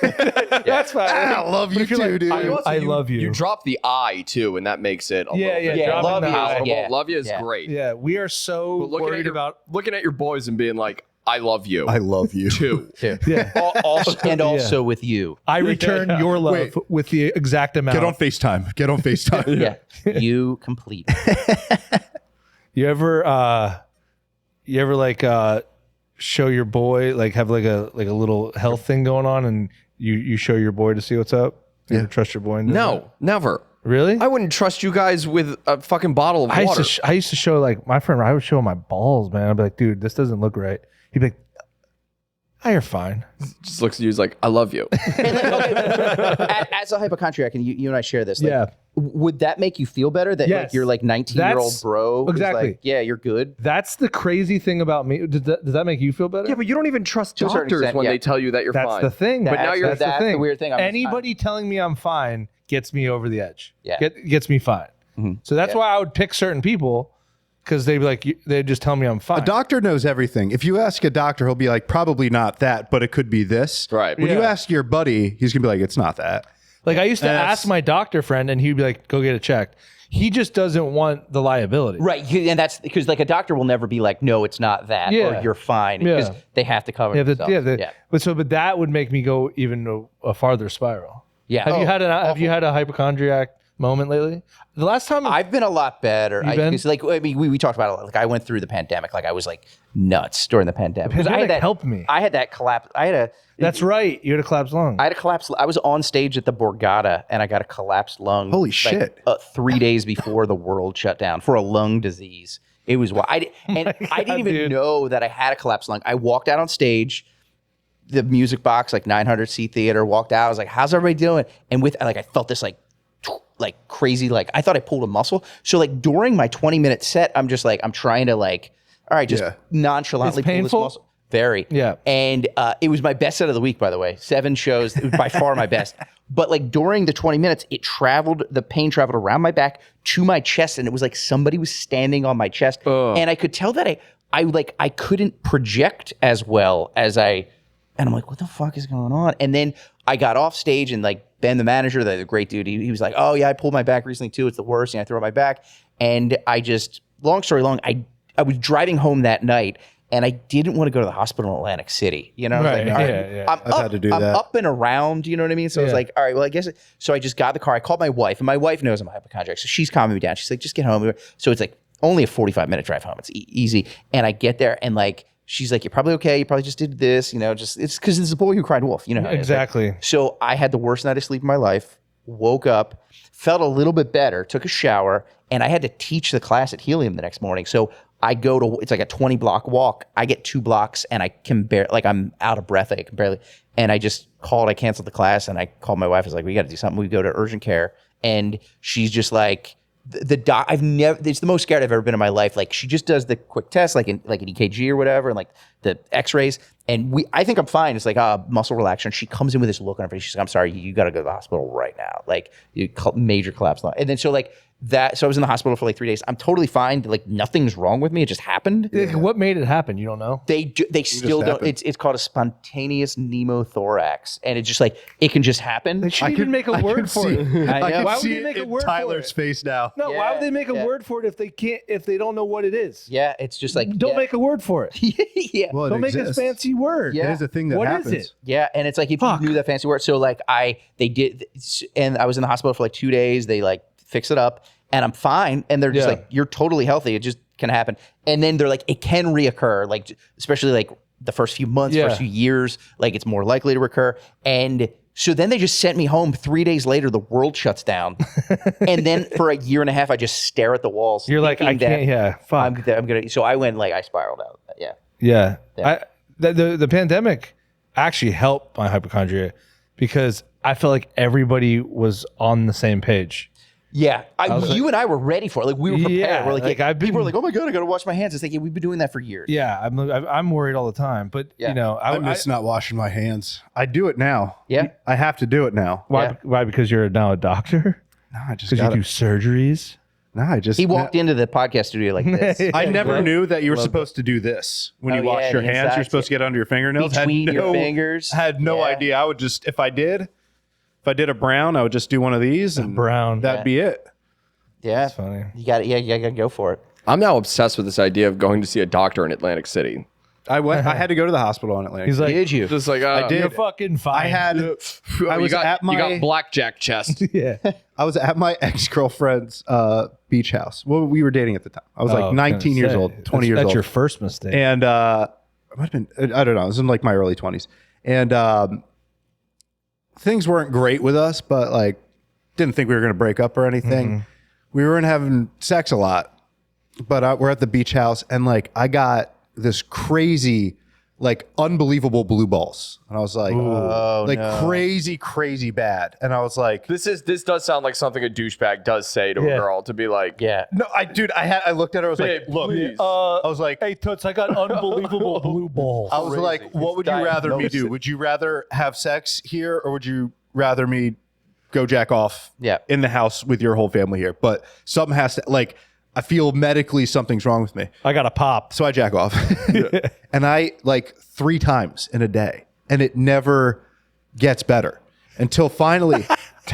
S3: That's fine.
S1: I love you too, dude.
S3: I love you.
S2: You drop the I too, and that makes it a
S3: Yeah,
S2: little
S3: yeah,
S2: bit
S3: dropping
S4: love
S3: the
S4: you.
S3: I.
S2: palatable.
S4: Yeah,
S2: Love you is
S4: yeah.
S2: great.
S3: Yeah, we are so
S2: But
S3: worried about.
S2: looking at your boys and being like, I love you.
S1: I love you
S2: too.
S3: Yeah,
S4: Also with you.
S3: I return your love
S1: Wait.
S3: with the exact amount.
S1: Get on FaceTime. Get on FaceTime.
S4: Yeah. You complete.
S3: You ever like show your boy, like have like a little health thing going on, and you show your boy to see what's up? You ever trust your boy? In doing that?
S2: No, never.
S3: Really?
S2: I wouldn't trust you guys with a fucking bottle of water.
S3: I used to show like my friend. I would show him my balls, man. I'd be like, dude, this doesn't look right. He'd be like, oh, you're fine.
S2: Just looks at you, he's like, I love you.
S4: And like, okay, as a hypochondriac, and you and I share this. Like,
S3: Yeah.
S4: Would that make you feel better that
S3: Yes.
S4: like you're like 19-year-old
S3: That's-
S4: bro? who's
S3: exactly.
S4: Like, yeah, you're good.
S3: That's the crazy thing about me. Does that make you feel better?
S2: Yeah, but you don't even trust
S4: To a certain
S2: doctors
S4: extent,
S2: when
S4: yeah.
S2: they tell you that you're
S3: That's
S2: fine.
S3: the thing.
S2: But now
S3: That's
S4: that's the weird thing.
S3: Anybody telling me I'm fine gets me over the edge.
S4: Yeah.
S3: Gets me fine. So that's why I would pick certain people, because they'd be like, they'd just tell me I'm fine.
S1: A doctor knows everything. If you ask a doctor, he'll be like, probably not that, but it could be this.
S2: Right.
S1: When you
S3: Yeah.
S1: ask your buddy, he's gonna be like, it's not that.
S3: Like I used to
S1: That's-
S3: ask my doctor friend, and he'd be like, "Go get it checked." He just doesn't want the liability.
S4: Right, and that's because like a doctor will never be like, no, it's not that,
S3: Yeah.
S4: or you're fine, because
S3: Yeah.
S4: they have to cover
S3: Yeah,
S4: themselves.
S3: but that would make me go even a farther spiral.
S4: Yeah.
S3: Have
S4: Oh,
S3: you had a hypochondriac moment lately? The last time
S4: I've been a lot better.
S3: been?
S4: Because like I mean, we talked about it. Like I went through the pandemic. Like I was like nuts during the pandemic. 'Cause
S3: pandemic helped me.
S4: I had that collapse.
S3: that's right, you had a collapsed lung.
S4: I had a collapse. I was on stage at the Borgata and I got a collapsed lung.
S1: Holy
S4: like,
S1: shit.
S4: 3 days before the world shut down for a lung disease. It was wild. I didn't even
S3: dude.
S4: know that I had a collapsed lung. I walked out on stage, the music box, like 900-seat theater, walked out. I was like, how's everybody doing? And with like, I felt this like crazy, like I thought I pulled a muscle. So like during my 20-minute set, I'm just like, I'm trying to like, all right, just
S1: Yeah.
S4: nonchalantly
S3: It's
S4: pull this
S3: painful?
S4: muscle. Very.
S3: Yeah.
S4: And it was my best set of the week, by the way. 7 shows. It was by far my best. But like during the 20 minutes, the pain traveled around my back to my chest. And it was like somebody was standing on my chest. And I could tell that I couldn't project as well as and I'm like, what the fuck is going on? And then I got off stage and like Ben, the manager, the great dude, he was like, oh yeah, I pulled my back recently too. It's the worst. And I threw out my back. And long story long, I was driving home that night. And I didn't want to go to the hospital in Atlantic City. You know, I was
S3: Right,
S4: like, all right,
S3: yeah.
S1: I've had to do
S4: I'm
S1: that.
S4: up and around, you know what I mean? So I was like, all right, well, I guess. So I just got the car. I called my wife, and my wife knows I'm a hypochondriac. So she's calming me down. She's like, just get home. So it's like only a 45-minute drive home. It's easy. And I get there, and like, she's like, you're probably okay. You probably just did this, you know, it's because it's a boy who cried wolf. You know how it is.
S3: Exactly.
S4: So I had the worst night of sleep of my life, woke up, felt a little bit better, took a shower, and I had to teach the class at Helium the next morning. So I go to, it's like a 20 block walk. I get 2 blocks and I can barely, like I'm out of breath. I can barely, and I just I canceled the class and I called my wife. I was like, we got to do something. We go to urgent care. And she's just like, it's the most scared I've ever been in my life. Like she just does the quick test, like an EKG or whatever, and like the x-rays. And I think I'm fine. It's like muscle relaxation. She comes in with this look on her face. She's like, I'm sorry, you got to go to the hospital right now. Like major collapse. And then so like that. So I was in the hospital for like 3 days. I'm totally fine. Like nothing's wrong with me. It just happened.
S3: Like, what made it happen? You don't know.
S4: They still don't.
S1: happened.
S4: It's called a spontaneous pneumothorax, and it's just like it can just happen.
S3: They should even make a word for it.
S1: I can
S3: Why would
S1: see
S3: they make
S1: it
S3: a
S1: in
S3: word for
S1: Tyler's
S3: it?
S1: face now.
S3: No, why would they make a word for it if they don't know what it is?
S4: Yeah, it's just like
S3: Don't make a word for it.
S4: yeah.
S1: Well, it
S3: Don't make a
S1: exists.
S3: fancy word.
S4: Yeah.
S1: It is a thing that
S3: What
S1: happens.
S3: is it?
S4: Yeah, and it's like if
S3: Fuck.
S4: you knew that fancy word. So like they did, and I was in the hospital for like 2 days. They like fix it up, and I'm fine. And they're just
S3: Yeah.
S4: like, you're totally healthy. It just can happen. And then they're like, it can reoccur. Like especially like the first few months,
S3: Yeah.
S4: first few years, like it's more likely to recur. And so then they just sent me home. 3 days later, the world shuts down, and then for a year and a half, I just stare at the walls.
S3: You're like, I
S4: thinking
S3: can't.
S4: that
S3: Yeah, fuck.
S4: I'm gonna. So I went like I spiraled out. Yeah.
S3: Yeah.
S4: Yeah.
S3: The pandemic actually helped my hypochondria because I felt like everybody was on the same page.
S4: Yeah,
S3: was
S4: you and I were ready for it. Like we were prepared.
S3: Yeah,
S4: We're like,
S3: like, I've
S4: people
S3: been-
S4: were like, "Oh my god, I got to wash my hands." It's like we've been doing that for years.
S3: Yeah, I'm worried all the time, but
S4: Yeah.
S3: you know,
S1: I miss not washing my hands. I do it now.
S4: Yeah.
S1: I have to do it now.
S3: why?
S4: Yeah.
S3: Why? Because you're now a doctor.
S1: No, I just
S3: Because you
S1: got
S3: do
S1: it.
S3: surgeries.
S1: No, I just
S4: He walked into the podcast studio like this.
S1: I never
S3: Love-
S1: knew that you were supposed to do this when you
S4: Oh,
S1: wash
S4: yeah,
S1: your
S4: the
S1: hands. You're
S4: insides,
S1: supposed to get under your fingernails.
S4: Between your fingers.
S1: Had no
S4: Yeah.
S1: idea. I would just if I did a brown, I would just do one of these and
S3: Brown.
S1: that'd be it.
S4: Yeah,
S3: That's funny.
S4: you got it. Yeah, you got to go for it.
S2: I'm now obsessed with this idea of going to see a doctor in Atlantic City.
S1: I had to go to the hospital in Atlantic.
S3: He's like,
S4: Did you?
S2: Just like
S1: I did.
S3: you're fucking fine.
S1: I had. I was at
S2: you got
S1: my.
S2: blackjack chest.
S3: Yeah.
S1: I was at my ex-girlfriend's beach house. Well, we were dating at the time. I was
S3: Oh,
S1: like 19 years old, 20 years
S3: that's
S1: old.
S3: your first mistake.
S1: And it might have been, I don't know, it was in like my early 20s. And things weren't great with us, but like didn't think we were going to break up or anything. We weren't having sex a lot, but we're at the beach house and like I got this crazy, like unbelievable blue balls. And I was like, crazy bad. And I was like,
S2: This does sound like something a douchebag does say to
S3: Yeah.
S2: a girl to be like,
S4: Yeah.
S1: no, I looked at her, I was
S2: Babe,
S1: like, look,
S2: please.
S1: I was like,
S3: Hey, Toots, I got unbelievable blue balls.
S1: I was like, what would you rather me do? Would you rather have sex here or would you rather me go jack off
S4: Yeah.
S1: in the house with your whole family here? But something has to, like, I feel medically something's wrong with me.
S3: I got a pop.
S1: So I jack off. And I like 3 times in a day. And it never gets better until finally.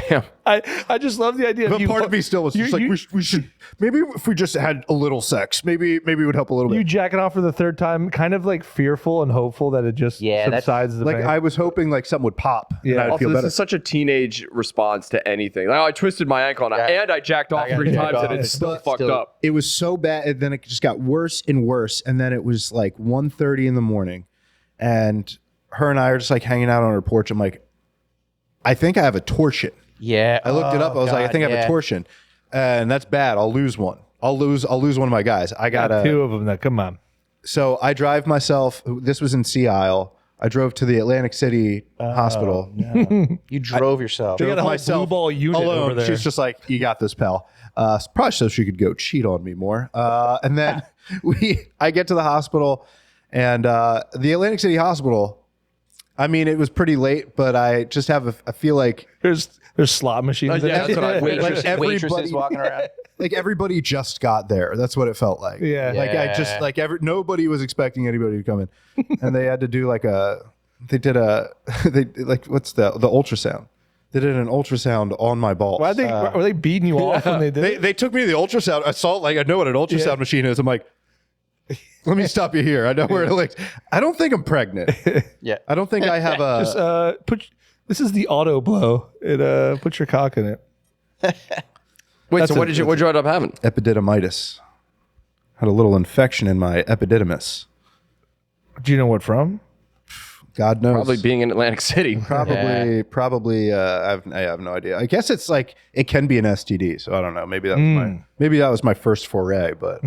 S2: damn.
S3: I just love the idea.
S1: But
S3: of
S1: part of me still was just like, we should, maybe if we just had a little sex, maybe it would help a little
S3: you
S1: bit.
S3: jacking off for the third time, kind of like fearful and hopeful that it just subsides the
S1: Like
S3: pain.
S1: I was hoping like something would pop.
S3: Yeah.
S1: And I'd
S2: Also,
S1: feel
S2: this
S1: better.
S2: is such a teenage response to anything. Like, oh, I twisted my ankle and I jacked off 3
S4: jacked
S2: times
S4: off.
S2: and it's still
S1: But
S2: fucked up.
S1: It was so bad, and then it just got worse and worse. And then it was like 1:30 in the morning, and her and I are just like hanging out on her porch. I'm like, I think I have a torsion.
S4: Yeah.
S1: I looked it up. I was like, I think I have a torsion, and that's bad. I'll lose one. I'll lose one of my guys. I got
S3: got 2 of them. That come on.
S1: So I drive myself. This was in Sea Isle. I drove to the Atlantic City hospital.
S4: You drove yourself.
S3: They got a whole blue ball unit
S1: alone.
S3: over there.
S1: She's just like, you got this, pal. Probably so she could go cheat on me more. And then I get to the hospital, And the Atlantic City Hospital, I mean, it was pretty late, but I just I feel like
S3: There's slot machines. in
S2: yeah,
S3: it.
S2: that's what I figured.
S4: Waitresses walking around.
S1: like everybody just got there. That's what it felt like.
S3: Yeah.
S1: Like I just like nobody was expecting anybody to come in, and they had to do like what's the ultrasound. They did an ultrasound on my balls.
S3: Why were they beating you off when they did it?
S1: They took me to the ultrasound. I saw like I know what an ultrasound machine is. I'm like, let me stop you here. I know where it looks. I don't think I'm pregnant.
S4: Yeah.
S1: I don't think I have a.
S3: Just this is the auto blow. It put your cock in it.
S2: Wait,
S3: That's
S2: so what did you end up having?
S1: epididymitis. Had a little infection in my epididymis.
S3: Do you know what from?
S1: God knows.
S2: Probably being in Atlantic City.
S1: Probably. I have no idea. I guess it's like it can be an STD. So I don't know. Maybe that was my first foray, but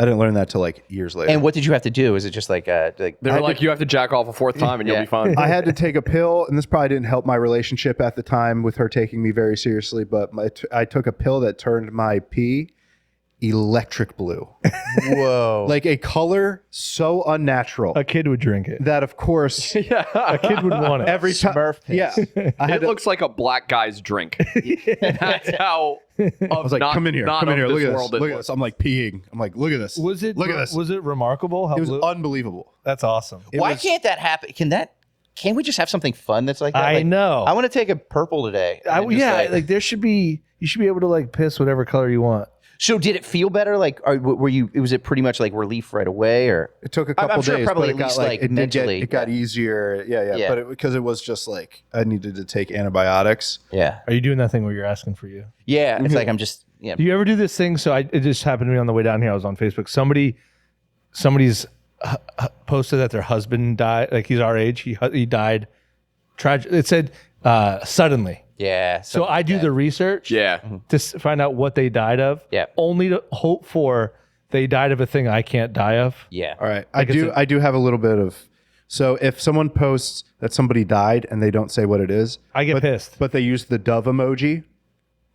S1: I didn't learn that till like years later.
S4: And what did you have to do? Is it just like
S2: They were like, you have to jack off a fourth time and you'll be fine.
S1: I had to take a pill, and this probably didn't help my relationship at the time with her taking me very seriously. But I took a pill that turned my pee electric blue.
S4: Whoa.
S1: Like a color so unnatural
S3: A kid would drink it.
S1: that, of course,
S3: A kid would want it.
S1: every time.
S4: Smurf piss.
S1: Yeah,
S2: It looks like a black guy's drink. That's how.
S1: I was like, come in here, look at this, look at this. I'm like peeing. I'm like, look at this.
S3: Was it?
S1: Look at this.
S3: Was it remarkable? How
S1: It was
S3: blue?
S1: unbelievable.
S3: That's awesome.
S4: Why can't that happen? Can't we just have something fun that's like that?
S3: I
S4: Like,
S3: know.
S4: I want to take a purple today. And just
S3: like there should be. You should be able to like piss whatever color you want.
S4: So did it feel better? Like, were you? Was it pretty much like relief right away, or
S1: It took a
S4: I'm
S1: couple
S4: sure
S1: days,
S4: probably
S1: but
S4: at
S1: it got
S4: least,
S1: like
S4: like,
S1: it did get
S4: mentally,
S1: it got easier. Yeah.
S4: Yeah.
S1: But because it was just like I needed to take antibiotics.
S4: yeah,
S3: Are you doing that thing where you're asking for you?
S4: yeah? It's like I'm just
S3: Do you ever do this thing? So it just happened to me on the way down here. I was on Facebook. Somebody's posted that their husband died. Like he's our age. He died. Tragic. It said suddenly.
S4: yeah.
S3: So I do the research.
S2: Yeah.
S3: To find out what they died of.
S4: Yeah.
S3: Only to hope for they died of a thing I can't die of.
S4: Yeah.
S1: All right, I do have a little bit of. So if someone posts that somebody died and they don't say what it is,
S3: I get pissed.
S1: but they use the dove emoji,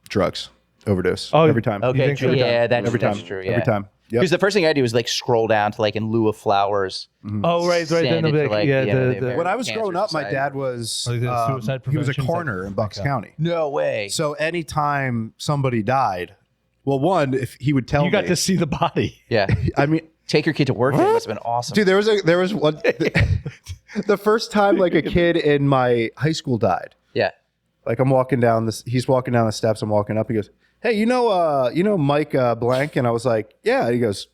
S1: drugs, overdose.
S3: Oh,
S1: every time.
S4: Okay.
S3: think so?
S4: Yeah, that's
S1: every time.
S4: true. Yeah.
S1: Every time. Yep.
S4: Because the first thing I do is like scroll down to like in lieu of flowers.
S3: Oh, right. Then
S4: Send
S3: they'll
S4: it
S3: be
S4: to,
S3: like,
S4: like,
S3: yeah,
S4: you know, the
S3: the,
S4: American
S1: When I was
S4: Cancer
S1: growing up, my
S4: Society.
S1: dad was
S3: Like the suicide
S1: he was a
S3: prevention
S1: coroner
S3: thing?
S1: in Bucks County.
S4: No way.
S1: So anytime somebody died, well, one, if he would tell
S3: you got
S1: me,
S3: to see the body.
S4: Yeah.
S1: I mean,
S4: Take your kid to work. It must have been awesome.
S1: dude, there was one. The first time like a kid in my high school died.
S4: Yeah.
S1: Like I'm walking down this, he's walking down the steps. I'm walking up. He goes, "Hey, you know Mike blank?" And I was like, "Yeah." He goes,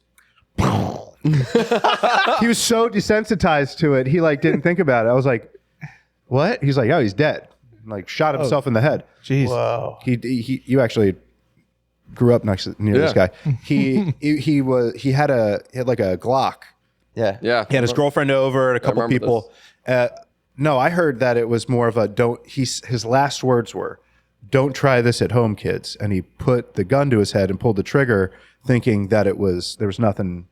S1: he was so desensitized to it. He like didn't think about it. I was like, "What?" He's like, "Oh, he's dead." Like shot himself in the head.
S3: Jeez.
S4: Whoa.
S1: You actually grew up near this guy. He had like a Glock.
S4: Yeah.
S2: Yeah.
S1: He had his girlfriend over and a couple
S2: remember
S1: people. No, I heard that it was more of a don't. His last words were, "Don't try this at home, kids." And he put the gun to his head and pulled the trigger, thinking that there was nothing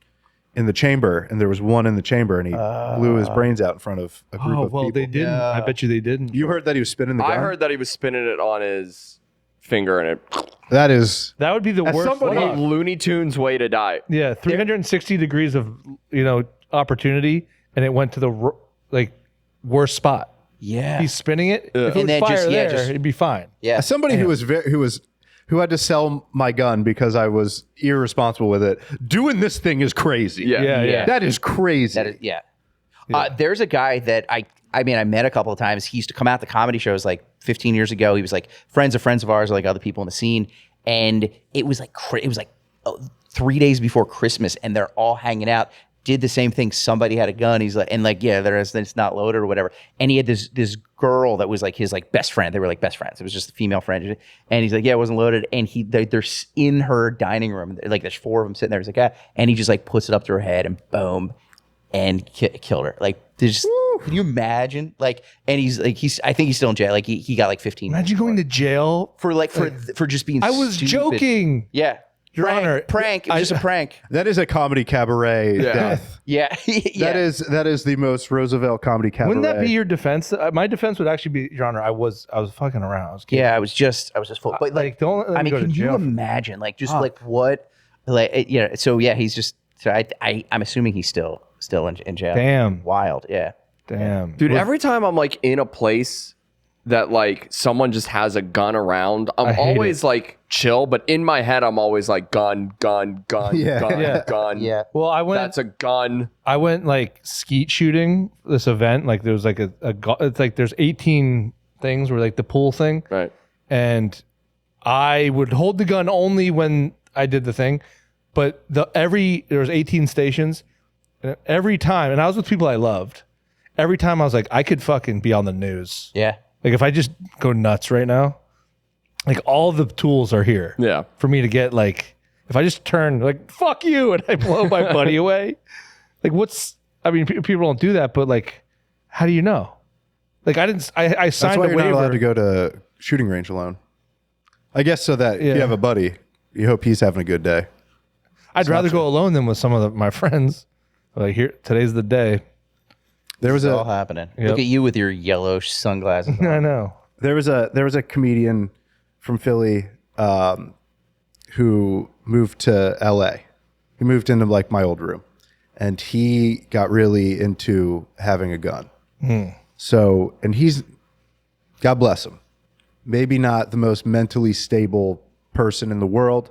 S1: in the chamber, and there was one in the chamber, and he blew his brains out in front of a group
S3: Oh,
S1: of
S3: well,
S1: people.
S3: they didn't. I bet you they didn't.
S1: You heard that he was spinning the gun?
S2: I heard that he was spinning it on his finger and it.
S1: That is.
S3: That would be the worst.
S1: somebody-
S3: luck.
S2: Looney Tunes way to die.
S3: Yeah, 360 degrees of opportunity, and it went to the worst spot.
S4: Yeah.
S3: He's spinning it. If it
S4: And
S3: was
S4: then
S3: fire
S4: just- yeah,
S3: there,
S4: just-
S3: it'd be fine.
S4: Yeah.
S1: As somebody who had to sell my gun because I was irresponsible with it, doing this thing is crazy.
S2: Yeah.
S3: Yeah.
S1: That is crazy.
S4: That is, yeah. There's a guy that I met a couple of times. He used to come out to comedy shows like 15 years ago. He was like friends of ours, or like other people in the scene. And it was like 3 days before Christmas, and they're all hanging out. Did the same thing. Somebody had a gun. He's like, it's not loaded or whatever. And he had this girl that was like his like best friend. They were like best friends. It was just a female friend. And he's like, yeah, it wasn't loaded. And they're in her dining room. Like there's 4 of them sitting there. He's like, yeah. And he just like puts it up to her head and boom, and killed her. Like there's just, can you imagine? Like, and I think he's still in jail. Like he got like 15 months
S3: Imagine going to jail.
S4: for just being.
S3: I was
S4: stupid.
S3: joking.
S4: Yeah.
S3: Your Honor,
S4: Prank. It was just a prank.
S1: That is a comedy cabaret death.
S4: Yeah. Yeah.
S1: That is the most Roosevelt comedy cabaret.
S3: Wouldn't that be your defense? My defense would actually be, Your Honor, I was fucking around. I was kidding.
S4: Yeah, I was just full. But like,
S3: don't let me go to
S4: can you
S3: jail.
S4: imagine like just like what, like, so yeah, he's just. So I'm assuming he's still still in jail.
S3: Damn.
S4: Wild. Yeah.
S3: Damn.
S2: Dude, every time I'm like in a place that like someone just has a gun around,
S3: I
S2: I'm
S3: hate
S2: always like chill, but in my head I'm always like gun, gun, gun,
S1: Yeah.
S2: gun,
S3: Yeah.
S2: gun.
S4: Yeah.
S3: Well,
S2: That's a gun.
S3: I went like skeet shooting this event. Like there was like it's like there's 18 things where like the pool thing.
S2: Right.
S3: And I would hold the gun only when I did the thing. But there was 18 stations. And every time, and I was with people I loved. Every time I was like, I could fucking be on the news.
S4: Yeah.
S3: Like if I just go nuts right now, like all the tools are here.
S2: Yeah.
S3: For me to get like, if I just turn like fuck you and I blow my buddy away, like people don't do that, but like, how do you know? Like I
S1: That's
S3: signed
S1: why
S3: a
S1: you're not
S3: waiver.
S1: allowed to go to shooting range alone. I guess so that if
S3: Yeah.
S1: you have a buddy, you hope he's having a good day.
S3: I'd rather go alone than with some of my friends. Like today's the day.
S1: There was
S4: It's all
S1: a
S4: happening.
S3: Yep.
S4: Look at you with your yellow sunglasses.
S3: I know.
S1: there was a comedian from Philly who moved to LA. He moved into like my old room, and he got really into having a gun. So, and he's, God bless him, maybe not the most mentally stable person in the world.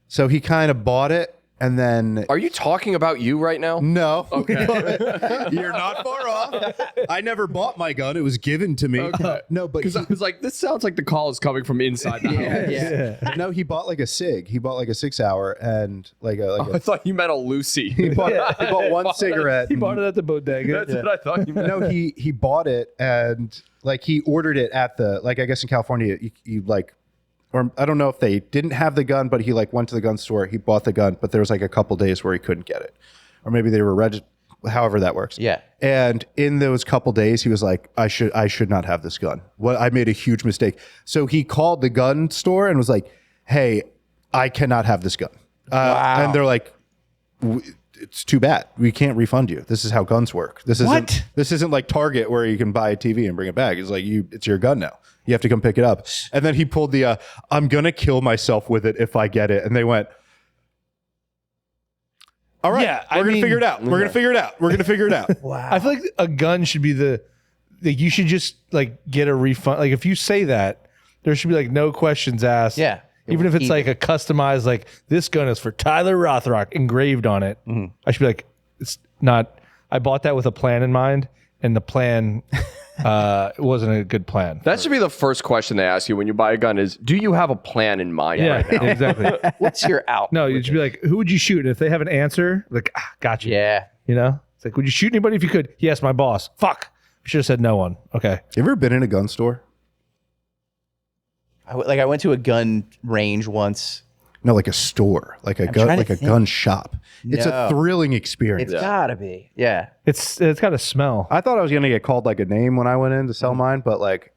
S1: So he kind of bought it, and then
S2: Are you talking about you right now?
S1: no, you're not far off. I never bought my gun; it was given to me.
S2: Okay.
S1: No, but
S2: Because I was like, this sounds like the call is coming from inside the house.
S4: Yeah.
S1: no, he bought like a Sig. He bought like a 6 hour and like a.
S2: I thought you meant a Lucy.
S1: He bought one cigarette.
S3: He bought it at the bodega.
S2: That's what I thought you meant.
S1: No, he bought it and like he ordered it at the like I guess in California you like, or I don't know if they didn't have the gun, but he like went to the gun store. He bought the gun, but there was like a couple days where he couldn't get it, or maybe they were registered. However that works.
S4: Yeah.
S1: And in those couple days, he was like, I should not have this gun. What I made a huge mistake. So he called the gun store and was like, hey, I cannot have this gun.
S4: Wow.
S1: And they're like, it's too bad. We can't refund you. This is how guns work. This isn't like Target where you can buy a TV and bring it back. It's like it's your gun now. You have to come pick it up. And then he pulled the I'm gonna kill myself with it if I get it. And they went, all right,
S3: Yeah,
S1: we're gonna figure it out. We're gonna figure it out. We're gonna figure it out.
S4: Wow.
S3: I feel like a gun should be you should just like get a refund. Like if you say that, there should be like no questions asked.
S4: Yeah.
S3: Even if it's like a customized, like this gun is for Tyler Rothrock engraved on it. I should be like, it's not, I bought that with a plan in mind, and the plan wasn't a good plan.
S2: That should be the first question they ask you when you buy a gun is, do you have a plan in mind right now?
S3: exactly.
S4: What's your out?
S3: No, you should be like, who would you shoot? And if they have an answer, like, gotcha.
S4: Yeah.
S3: You know? It's like, would you shoot anybody if you could? Yes, my boss. Fuck. I should have said no one. Okay.
S1: You ever been in a gun store?
S4: I went to a gun range once.
S1: No, like a store, like a gun,
S4: trying to
S1: like a
S4: think.
S1: gun shop. It's a
S4: No.
S1: thrilling experience.
S4: It's gotta be. Yeah.
S3: It's got a smell.
S1: I thought I was gonna get called like a name when I went in to sell mine, but like,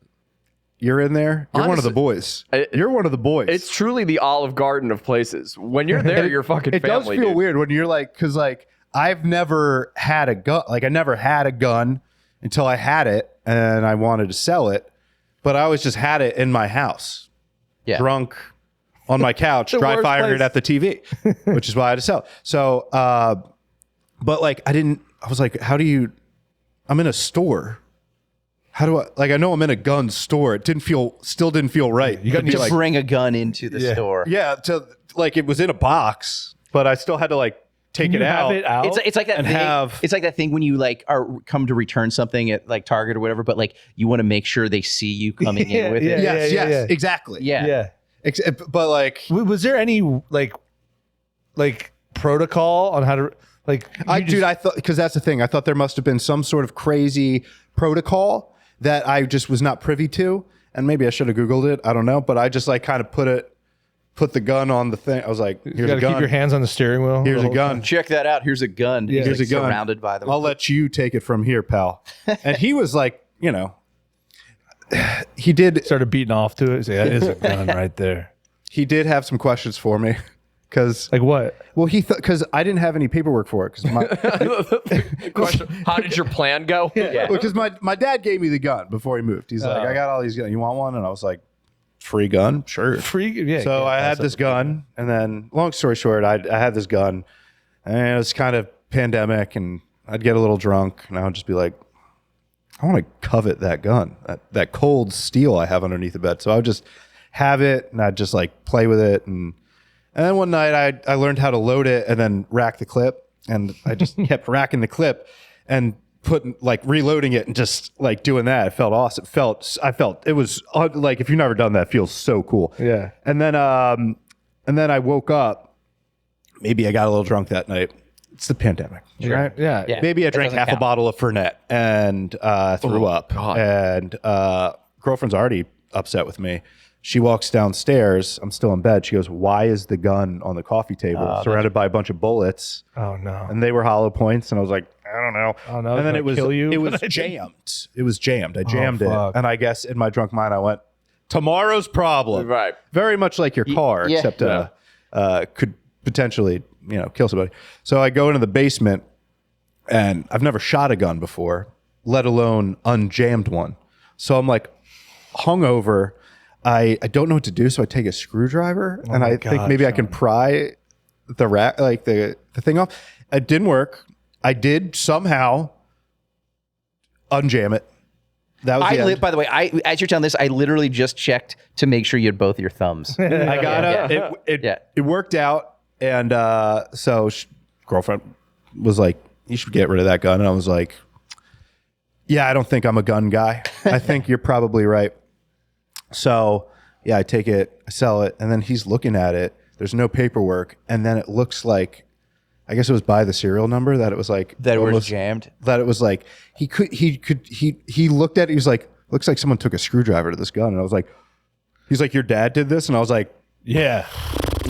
S1: you're in there. You're one of the boys. You're one of the boys.
S2: It's truly the Olive Garden of places. When you're there, you're fucking
S1: it does
S2: family.
S1: feel
S2: dude.
S1: weird when you're like, because like I've never had a gun. Like I never had a gun until I had it and I wanted to sell it, but I always just had it in my house.
S4: Yeah.
S1: Drunk on my couch, dry
S3: worst
S1: firing it
S3: place.
S1: at the TV, which is why I had to sell. So, but like I was like, how do you? I'm in a store. How do I? Like I know I'm in a gun store. It still didn't feel right.
S3: You got
S1: To be
S3: to
S1: like,
S4: Bring a gun into the store.
S1: yeah, to like it was in a box, but I still had to like take
S3: Can
S1: it
S3: you have
S1: out.
S3: it out?
S4: It's like that
S1: And
S4: thing.
S1: have-
S4: It's like that thing when you like are come to return something at like Target or whatever, but like you want to make sure they see you coming in with it.
S1: Yes,
S3: Yeah,
S1: yes,
S3: yeah.
S1: exactly.
S4: Yeah.
S3: Yeah.
S1: But like,
S3: Was there any like protocol on how to like?
S1: I thought, because that's the thing. I thought there must have been some sort of crazy protocol that I just was not privy to, and maybe I should have Googled it. I don't know, but I just like kind of put the gun on the thing. I was like,
S3: you
S1: here's
S3: gotta
S1: a gun.
S3: keep your hands on the steering wheel.
S1: Here's
S3: the
S1: a
S3: whole
S1: gun.
S4: Check that out. Here's a gun.
S3: Yeah.
S4: He's
S1: Here's a gun.
S4: surrounded by them.
S1: I'll let you take it from here, pal. And he was like, he did.
S3: Started beating off to it. Say, that is a gun right there.
S1: He did have some questions for me, because
S3: Like what?
S1: well, he thought because I didn't have any paperwork for it because my
S2: Question, how did your plan go?
S4: Yeah.
S1: because my dad gave me the gun before he moved. He's like, I got all these guns. You want one? And I was like, free gun, sure.
S3: Free. Yeah.
S1: So
S3: yeah,
S1: I had
S3: that's
S1: this gun, and then long story short, I had this gun, and it was kind of pandemic, and I'd get a little drunk, and I would just be like, I want to covet that gun, that cold steel I have underneath the bed. So I would just have it, and I'd just like play with it, and then one night I learned how to load it and then rack the clip, and I just kept racking the clip and reloading it and just like doing that. It felt awesome. I felt it was like, if you've never done that, it feels so cool.
S3: Yeah.
S1: And then I woke up. Maybe I got a little drunk that night. It's the pandemic, right?
S3: Yeah.
S4: Yeah.
S1: Maybe I drank
S4: doesn't
S1: half a
S4: count.
S1: bottle of Fernet and threw up.
S2: God.
S1: And girlfriend's already upset with me. She walks downstairs. I'm still in bed. She goes, "Why is the gun on the coffee table surrounded by a bunch of bullets?"
S3: Oh no.
S1: And they were hollow points. And I was like, I don't know.
S3: Oh, no,
S1: And then
S3: it's
S1: it was
S3: gonna kill you?
S1: it was jammed. It was jammed. I jammed it.
S3: fuck.
S1: And I guess in my drunk mind, I went, tomorrow's problem.
S2: Right.
S1: Very much like your car,
S4: yeah.
S1: except could potentially, kill somebody. So I go into the basement, and I've never shot a gun before, let alone unjammed one. So I'm like hungover. I don't know what to do, so I take a screwdriver and I think maybe I can pry the rack, like the thing off. It didn't work. I did somehow unjam it. That was the end.
S4: By the way, as you're telling this, I literally just checked to make sure you had both your thumbs.
S1: I got it worked out, and so girlfriend was like, "You should get rid of that gun," and I was like, "Yeah, I don't think I'm a gun guy. I think you're probably right." So yeah, I take it, I sell it, and then he's looking at it. There's no paperwork, and then it looks like, I guess it was by the serial number that it was like
S4: That it was
S1: almost-
S4: jammed.
S1: That it was like he looked at it. He was like, "Looks like someone took a screwdriver to this gun," and I was like, "He's like, your dad did this?" And I was like,
S3: Yeah.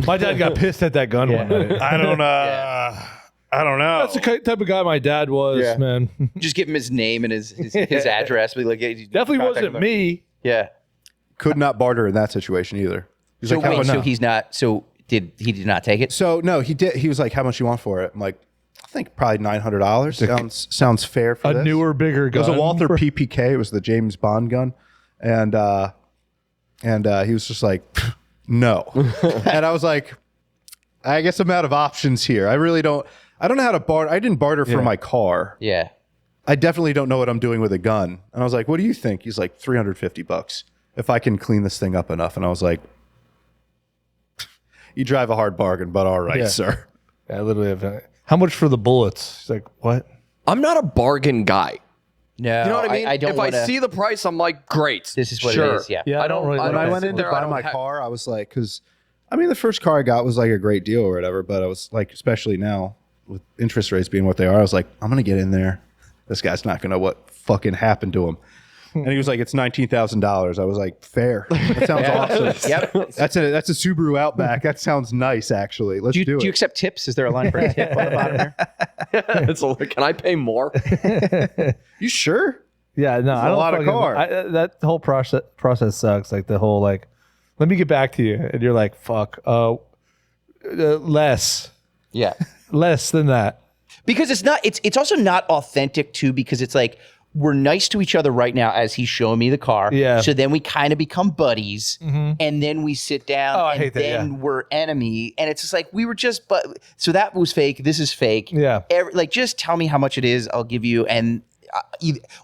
S3: My dad got pissed at that gun one night.
S1: I don't know. I don't know.
S3: That's the type of guy my dad was,
S4: Yeah.
S3: man.
S4: Just give him his name and his address. Be like, hey,
S3: Definitely
S4: contact
S3: wasn't
S4: him.
S3: me.
S4: Yeah.
S1: Could not barter in that situation either. He's
S4: So
S1: like, how
S4: wait,
S1: much?
S4: so he's not. So did he not take it?
S1: So no, he did. He was like, "How much you want for it?" I'm like, "I think probably $900. Sounds fair for
S3: A
S1: this."
S3: newer, bigger
S1: It
S3: gun.
S1: was a Walther PPK. It was the James Bond gun, and he was just like, "No," and I was like, "I guess I'm out of options here. I really don't. I don't know how to barter. I didn't barter for my car.
S4: Yeah.
S1: I definitely don't know what I'm doing with a gun." And I was like, "What do you think?" He's like, $350 if I can clean this thing up enough. And I was like, "You drive a hard bargain, but all right,
S3: Yeah.
S1: sir."
S3: I literally have. How much for the bullets? He's like, what?
S2: I'm not a bargain guy.
S4: No.
S2: You know what I mean?
S4: I don't
S2: if
S4: wanna,
S2: I see the price, I'm like, great.
S4: this is what
S2: Sure.
S4: it is. Yeah.
S3: Yeah,
S2: I don't really.
S3: When
S1: When I
S3: Okay.
S1: went in to
S2: there,
S1: buy
S2: I don't
S1: my
S2: have-
S1: car, I was like, because I mean, the first car I got was like a great deal or whatever, but I was like, especially now with interest rates being what they are, I was like, I'm gonna get in there. This guy's not gonna know what fucking happened to him. And he was like, "It's $19,000." I was like, "Fair. That sounds awesome."
S4: Yep.
S1: That's a Subaru Outback. That sounds nice, actually. Let's
S4: Do
S1: do
S4: you
S1: it.
S4: accept tips? Is there a line for a tip on the bottom there?
S2: It's like, can I pay more?
S1: You sure?
S3: Yeah, no, I
S1: a
S3: don't
S1: lot of
S3: fucking-
S1: car.
S3: that whole process sucks. Like the whole like, let me get back to you, and you're like, fuck, less than that.
S4: Because it's not. It's also not authentic too. Because it's like we're nice to each other right now as he's showing me the car.
S3: Yeah.
S4: So then we kind of become buddies, and then we sit down,
S3: Oh, I
S4: and
S3: hate that,
S4: then we're enemy, and it's just like we were just. But so that was fake. This is fake.
S3: Yeah.
S4: Like just tell me how much it is. I'll give you, and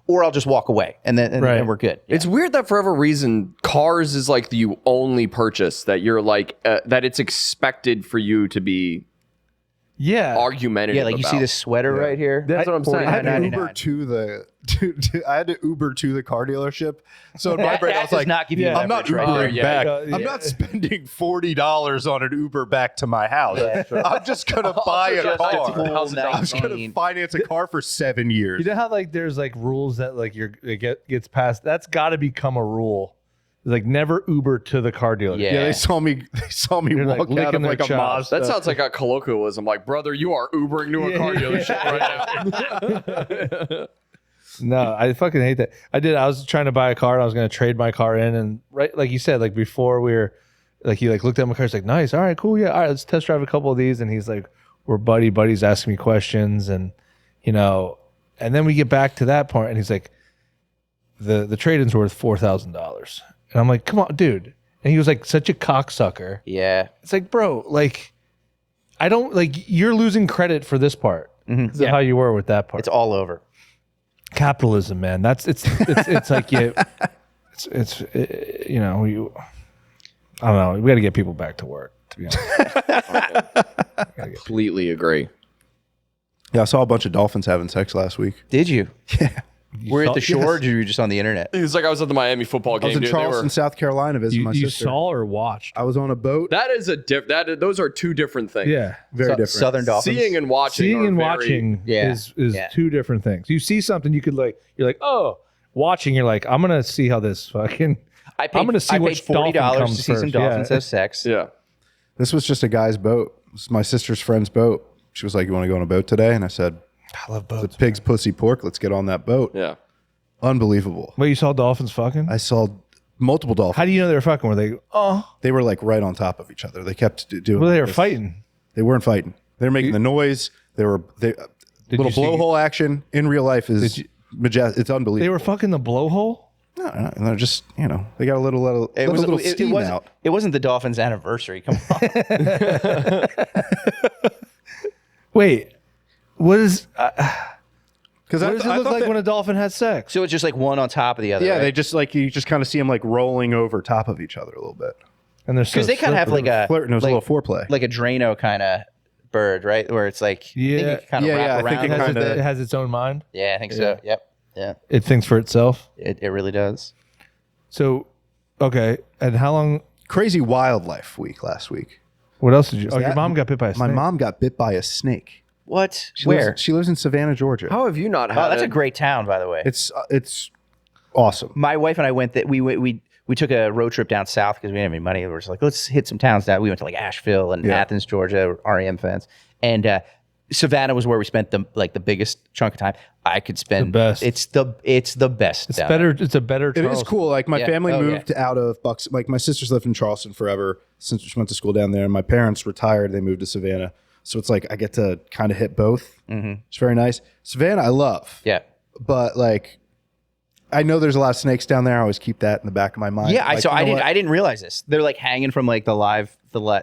S4: or I'll just walk away, and then
S3: Right.
S4: and we're good. Yeah.
S2: It's weird that for whatever reason, cars is like the only purchase that you're like, that it's expected for you to be
S3: Yeah,
S2: argumentative
S4: Yeah, like you see
S2: about.
S4: this sweater right here.
S2: That's what I'm saying.
S1: I had to
S4: $49.99.
S1: Uber to the I had to Uber to the car dealership. So in my
S4: That,
S1: brain, I
S4: that
S1: was
S4: does
S1: like,
S4: not give you.
S3: yeah,
S1: I'm not
S4: leverage, right?
S1: Ubering
S2: yeah,
S1: back.
S3: yeah.
S1: I'm not spending $40 on an Uber back to my house. I'm just gonna buy a
S2: just
S1: car.
S2: $15,000
S1: I'm just gonna finance a car for 7 years.
S3: You know how like there's like rules that like gets passed. That's got to become a rule. Like never Uber to the car dealer.
S4: Yeah.
S1: Yeah, they saw me
S3: You're, like,
S1: walk out
S3: licking
S1: of
S3: their
S1: like a
S3: chops.
S1: Mazda.
S2: That sounds like a colloquialism. Like, brother, you are Ubering to a car dealership right now.
S3: No, I fucking hate that. I was trying to buy a car and I was going to trade my car in, and right, like you said, like before we were, like he like looked at my car, he's like, nice, all right, cool, yeah, all right, let's test drive a couple of these, and he's like, we're buddies asking me questions, and and then we get back to that point, and he's like, the trade-in's worth $4,000, and I'm like, come on, dude, and he was like such a cocksucker.
S4: Yeah.
S3: It's like, bro, like, I don't like you're losing credit for this part. Is that how you were with that part?
S4: It's all over.
S3: Capitalism, man. It's like you know, I don't know. We got to get people back to work, to be honest.
S2: Completely agree.
S1: Yeah, I saw a bunch of dolphins having sex last week.
S4: Did you?
S1: Yeah.
S4: We're at the shore, or were you just on the internet?
S2: It was like I was at the Miami football game.
S1: I was in
S2: dude.
S1: Charleston, South Carolina visiting my
S3: You
S1: sister.
S3: saw or watched?
S1: I was on a boat.
S2: That is those are two different things.
S3: Yeah.
S1: Very different.
S4: Southern dolphins.
S2: Seeing and watching.
S3: Seeing
S2: are
S3: and
S2: very-
S3: watching
S4: Yeah.
S3: is
S4: Yeah.
S3: two different things. You see something, you're like, oh, watching, you're like, I'm gonna see how this fucking.
S4: I paid,
S3: I'm gonna see
S4: I paid
S3: which dolphin
S4: $40
S3: comes
S4: to see some
S3: first.
S4: dolphins
S3: Yeah.
S4: have sex.
S2: Yeah.
S1: This was just a guy's boat. It was my sister's friend's boat. She was like, "You want to go on a boat today?" And I said,
S3: I love
S1: "The
S3: boats.
S1: pig's pussy pork. Let's get on that boat."
S2: Yeah.
S1: Unbelievable.
S3: Wait, you saw dolphins fucking?
S1: I saw multiple dolphins.
S3: How do you know they were fucking? Were they? Oh,
S1: They were like right on top of each other. They kept doing.
S3: well, they were
S1: this.
S3: fighting.
S1: They weren't fighting. They were making the noise. They were little
S3: you see-
S1: blowhole action in real life is
S3: you-
S1: majestic. It's unbelievable.
S3: They were fucking the blowhole.
S1: No, and they're just they got a little steam
S4: wasn't,
S1: out.
S4: it wasn't the dolphins' anniversary. Come on.
S3: Wait, what is?
S1: Because
S3: What does it look like when a dolphin has sex?
S4: So it's just like one on top of the other.
S1: yeah,
S4: right?
S1: they just like you just kind of see them like rolling over top of each other a little bit.
S3: And they're
S4: because they kind of have like a
S1: Flirting. It was
S4: like,
S1: a little foreplay.
S4: like a Drano kind of bird, right? Where it's like
S3: Yeah.
S4: kind of
S1: Yeah,
S4: wrap
S1: yeah, I
S4: around.
S1: think
S3: it has,
S1: kinda-
S3: it has its own mind.
S4: Yeah, I think so. Yep. Yeah,
S3: It thinks for itself.
S4: it really does.
S3: So, okay. And how long?
S1: Crazy wildlife week last week.
S3: What else did you? Oh, your
S1: that-
S3: mom got bit by a snake.
S1: My mom got bit by a snake.
S4: What?
S1: She
S4: Where?
S1: lives, she lives in Savannah, Georgia.
S2: How have you not had
S4: Oh, that's
S2: it?
S4: a great town, by the way.
S1: It's awesome.
S4: My wife and I went. We took a road trip down south because we didn't have any money. We were just like, let's hit some towns down. We went to like Asheville and
S1: Yeah.
S4: Athens, Georgia, REM fans, and Savannah was where we spent the biggest chunk of time. I could spend
S3: The best.
S4: It's the best.
S3: It's
S4: down
S3: better. It's a better.
S1: It is
S3: Charleston.
S1: cool. Like my
S4: Yeah.
S1: family
S4: Oh, yeah.
S1: moved out of Bucks. Like my sisters lived in Charleston forever since we went to school down there. And my parents retired. They moved to Savannah. So it's like I get to kind of hit both. Mm-hmm. It's very nice. Savannah, I love.
S4: Yeah.
S1: But like, I know there's a lot of snakes down there. I always keep that in the back of my mind.
S4: Yeah,
S1: Like, you know
S4: I
S1: what?
S4: didn't realize this. They're like hanging from like the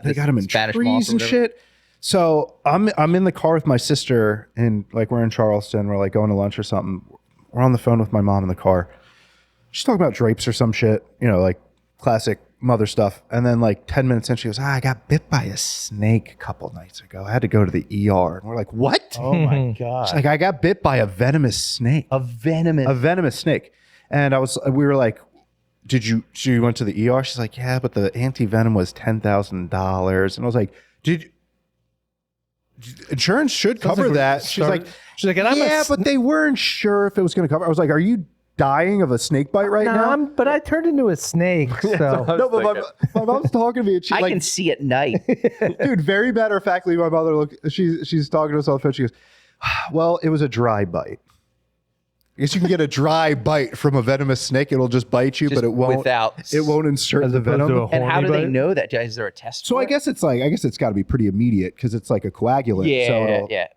S1: They got them in
S4: Spanish
S1: trees
S4: moss or
S1: and
S4: whatever.
S1: shit. So I'm in the car with my sister and like we're in Charleston. We're like going to lunch or something. We're on the phone with my mom in the car. She's talking about drapes or some shit, like classic mother stuff. And then like 10 minutes in, she goes, I got bit by a snake a couple nights ago. I had to go to the ER. And we're like, what?
S4: Oh my god!
S1: She's like, I got bit by a venomous snake.
S4: A venomous.
S1: A venomous snake. And we were like, she went to the ER? She's like, yeah, but the anti-venom was $10,000. And I was like, insurance should cover
S3: like
S1: that. She's like,
S3: and I'm
S1: yeah, but they weren't sure if it was going to cover. I was like, are you dying of a snake bite right now?
S3: but I turned into a snake. So
S1: No, but my mom's talking to me and she's
S4: I
S1: like,
S4: can see at night.
S1: dude, very matter of factly, my mother she's talking to us on the phone. She goes, well, it was a dry bite. I guess you can get a dry bite from a venomous snake. It'll just bite you,
S4: Just
S1: but it won't.
S4: without-
S1: It won't insert
S3: As
S1: the
S3: opposed to
S1: venom.
S3: a
S4: And how
S3: horny
S4: do they
S3: bite?
S4: know that? Is there a test?
S1: So
S4: for
S1: I
S4: it?
S1: guess it's got to be pretty immediate because it's like a coagulant.
S4: Yeah,
S1: so it'll-
S4: yeah.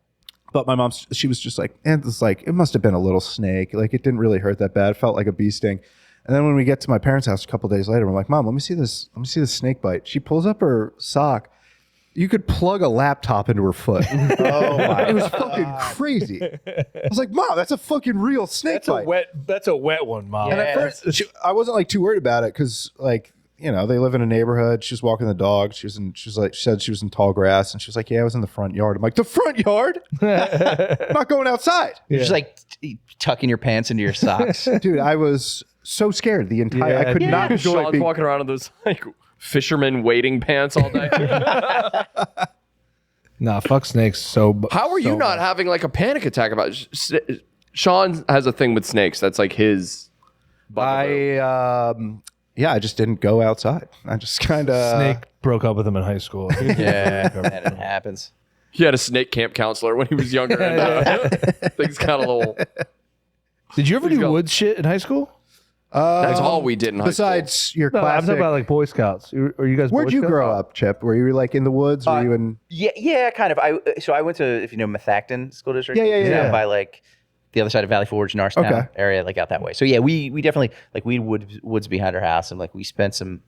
S1: But my mom, she was just like, and it's like it must have been a little snake. Like it didn't really hurt that bad. It felt like a bee sting. And then when we get to my parents' house a couple days later, we're like, Mom, let me see this. Let me see this snake bite. She pulls up her sock. You could plug a laptop into her foot.
S4: Oh my!
S1: It was fucking crazy. I was like, Mom, that's a fucking real snake bite.
S3: That's a wet one, Mom.
S1: And at first, I wasn't like too worried about it because, like, they live in a neighborhood. She was walking the dog. She said she was in tall grass, and she was like, "Yeah, I was in the front yard." I'm like, "The front yard? I'm not going outside,
S4: You're just like tucking your pants into your socks.
S1: dude." I was so scared the entire. I could not enjoy
S2: Sean's
S1: being.
S2: walking around in those like fisherman wading pants all day.
S3: Nah, fuck snakes.
S2: How are you not having like a panic attack about it? Sean has a thing with snakes. That's like his. bugaboo.
S1: I just didn't go outside. I just kind of
S3: Snake broke up with him in high school.
S4: Yeah, and it happens.
S2: He had a snake camp counselor when he was younger. And, things got a little.
S3: Did you ever do
S2: go.
S3: woods shit in high school?
S2: That's all we did in high school.
S1: Besides your
S3: No, I'm
S1: classic.
S3: talking about like Boy Scouts. Are you guys?
S1: Where'd
S3: Boy
S1: you
S3: Scouts?
S1: grow up, Chip? Were you like in the woods? Were you in?
S4: Yeah, kind of. I went to, if you know, Methacton School District.
S1: Yeah.
S4: It's down by like the other side of Valley Forge, Norristown
S1: Okay.
S4: area, like out that way. So yeah, we definitely like we had woods behind our house, and like we spent some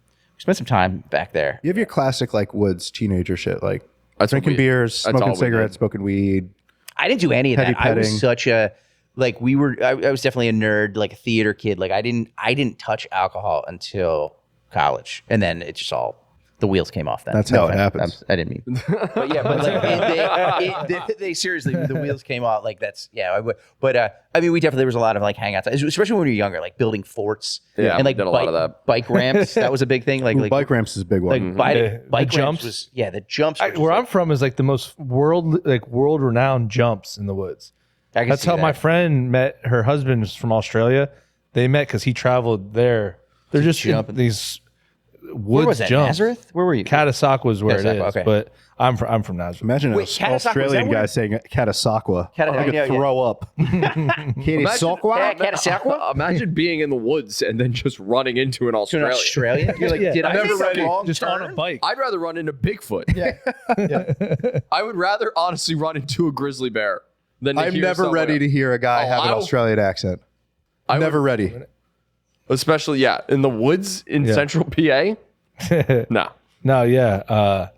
S4: time back there.
S1: You have your classic like woods teenager shit, like
S2: That's what
S1: drinking
S2: we-
S1: beers,
S2: that's all
S1: smoking
S2: we
S1: cigarettes,
S2: did.
S1: smoking weed.
S4: I didn't do any of
S1: Petty
S4: that. I was
S1: petting.
S4: such a like we were. I was definitely a nerd, like a theater kid. Like I didn't touch alcohol until college, and then it just all the wheels came off. Then
S1: That's how it happens.
S4: I didn't mean, but yeah, but like they seriously the wheels came off. Like that's I would, but I mean we definitely there was a lot of like hangouts, especially when we were younger, like building forts.
S2: Yeah,
S4: and like
S2: did a lot of that.
S4: bike ramps. That was a big thing. Like
S1: Bike ramps is a big one.
S4: Like bike
S3: the
S4: ramps
S3: jumps?
S4: was the jumps. Were just
S3: Where
S4: like,
S3: I'm from is like the most world renowned jumps in the woods.
S4: I can
S3: That's
S4: see
S3: how
S4: that.
S3: my friend met her husband was from Australia. They met because he traveled there. They're just in
S4: jump.
S3: these
S4: Where
S3: woods
S4: was that?
S3: jumps.
S4: Nazareth? Where were you?
S3: Catasauqua is where it
S4: Catasauqua,
S3: is,
S4: okay.
S3: but I'm from Nazareth.
S1: Imagine
S4: Wait,
S1: an
S4: Catasauqua, is that
S1: Australian
S4: where-
S1: guy saying Catasauqua.
S4: Cata-
S1: I could
S4: yeah, yeah.
S1: throw up. Catasauqua?
S4: Catasauqua?
S2: Imagine being in the woods and then just running into an
S4: To an
S2: Australia.
S4: Australia? You're like,
S3: Yeah.
S4: did I
S3: Never
S4: make a
S3: ready.
S4: wrong
S3: Just
S4: turn?
S3: on a bike.
S2: I'd rather run into Bigfoot. I would rather honestly run into a grizzly bear than to
S1: I'm
S2: hear
S1: never
S2: someone-
S1: ready to hear a guy
S2: Oh,
S1: have an
S2: I'll-
S1: Australian accent.
S2: I
S1: Never
S2: would-
S1: ready.
S2: Especially, in the woods in central PA. No.
S3: No, yeah.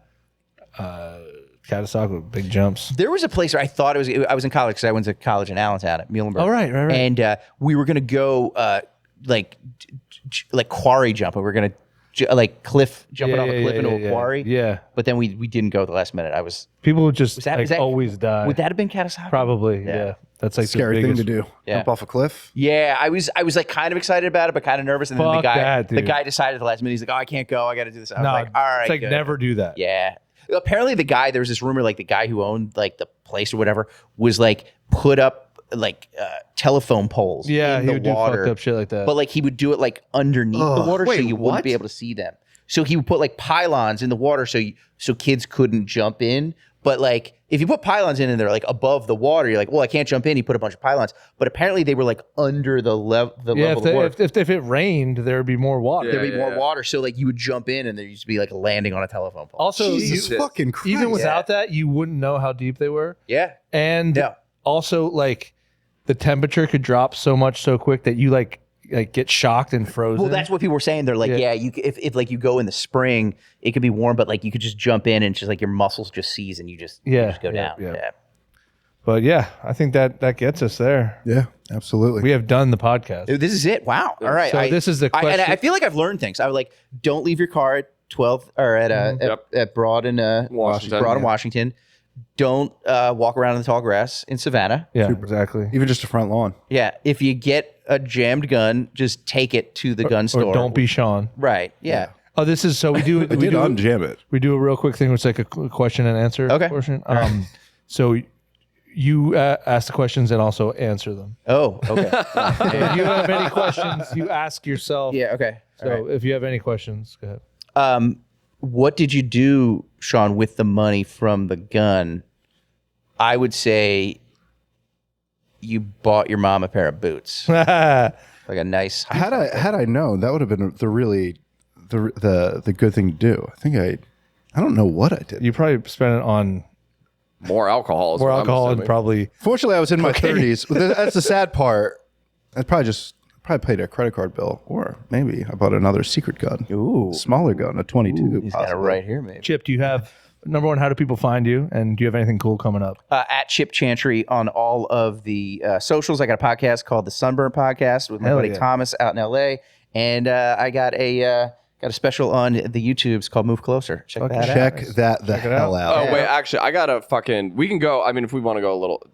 S3: Catasauqua, big jumps.
S4: There was a place where I thought I was in college because I went to college in Allentown at Muhlenberg.
S3: Oh, right.
S4: And we were going to go like quarry jumping. We were going to like cliff jumping off a cliff into a quarry.
S3: Yeah.
S4: But then we didn't go at the last minute. I was.
S3: People would just
S4: that- was that-
S3: always die.
S4: Would that have been Catasauqua?
S3: Probably,
S4: Yeah.
S3: yeah. That's like
S1: Scary
S3: the
S1: thing
S3: biggest,
S1: to do.
S4: Yeah.
S1: Jump off a cliff.
S4: Yeah, I was like kind of excited about it, but kind of nervous. And then
S3: Fuck that,
S4: the
S3: dude.
S4: guy decided at the last minute. He's like, "Oh, I can't go. I got to do this." I was
S3: No,
S4: like, "All right,
S3: it's like
S4: good."
S3: never do that.
S4: Yeah. Apparently, there was this rumor, like the guy who owned like the place or whatever was like put up like telephone poles.
S3: Yeah,
S4: in
S3: he
S4: the
S3: would do
S4: water,
S3: fucked up shit like that.
S4: But like he would do it like underneath the water, so
S2: wait,
S4: you
S2: what?
S4: wouldn't be able to see them. So he would put like pylons in the water, so kids couldn't jump in. But like if you put pylons in and they're like above the water, you're like, well, I can't jump in. He put a bunch of pylons, but apparently they were like under the level of the water.
S3: if it rained, there would be more water.
S4: There'd be more water, so like you would jump in, and there used to be like a landing on a telephone pole.
S3: Also,
S1: Jesus fucking Christ.
S3: even without that, you wouldn't know how deep they were.
S4: Yeah,
S3: And
S4: Yeah.
S3: also, like, the temperature could drop so much so quick that you like get shocked and frozen.
S4: well, that's what people were saying. They're like,
S3: Yeah.
S4: you if like you go in the spring, it could be warm, but like you could just jump in and just like your muscles just seize and you just go down.
S3: yeah. But yeah, I think that gets us there.
S1: Yeah, absolutely.
S3: We have done the podcast.
S4: This is it. Wow. All right.
S3: So this is the
S4: and
S3: question-
S4: I feel like I've learned things. I would like, don't leave your car at 12 or at Broad and
S2: Washington.
S4: Broad and Washington. Don't walk around in the tall grass in Savannah.
S3: Yeah, exactly.
S1: Even just a front lawn.
S4: Yeah. If you get a jammed gun, just take it to the gun store.
S3: Or don't be Sean.
S4: Right. Yeah.
S3: Oh, this is so we do
S1: I did unjam it.
S3: we do a real quick thing, which is like a question and answer
S4: Okay.
S3: portion. So you ask the questions and also answer them.
S4: Oh, okay.
S3: If you have any questions, you ask yourself.
S4: Yeah. Okay.
S3: So if you have any questions, go ahead.
S4: What did you do, Sean, with the money from the gun? I would say you bought your mom a pair of boots, like a nice.
S1: Had I known, that would have been the good thing to do. I don't know what I did.
S3: You probably spent it on
S2: More alcohol. is
S3: more
S2: what I'm
S3: alcohol and
S2: assuming.
S3: probably
S1: Fortunately, I was in my 30s. That's the sad part. I probably paid a credit card bill, or maybe I bought another secret gun.
S4: Ooh.
S1: Smaller gun, a 22.
S4: He's got it
S1: possibly.
S4: right here, maybe.
S3: Chip. Do you have number one? How do people find you? And do you have anything cool coming up?
S4: At Chip Chantry on all of the socials. I got a podcast called the Sunburn Podcast with my
S3: Hell
S4: buddy
S3: yeah.
S4: Thomas out in LA, and I got a special on the YouTubes called Move Closer. Check that out.
S1: Check that the hell out.
S2: Oh, wait, actually, I got to we can go. I mean, if we want to go a little,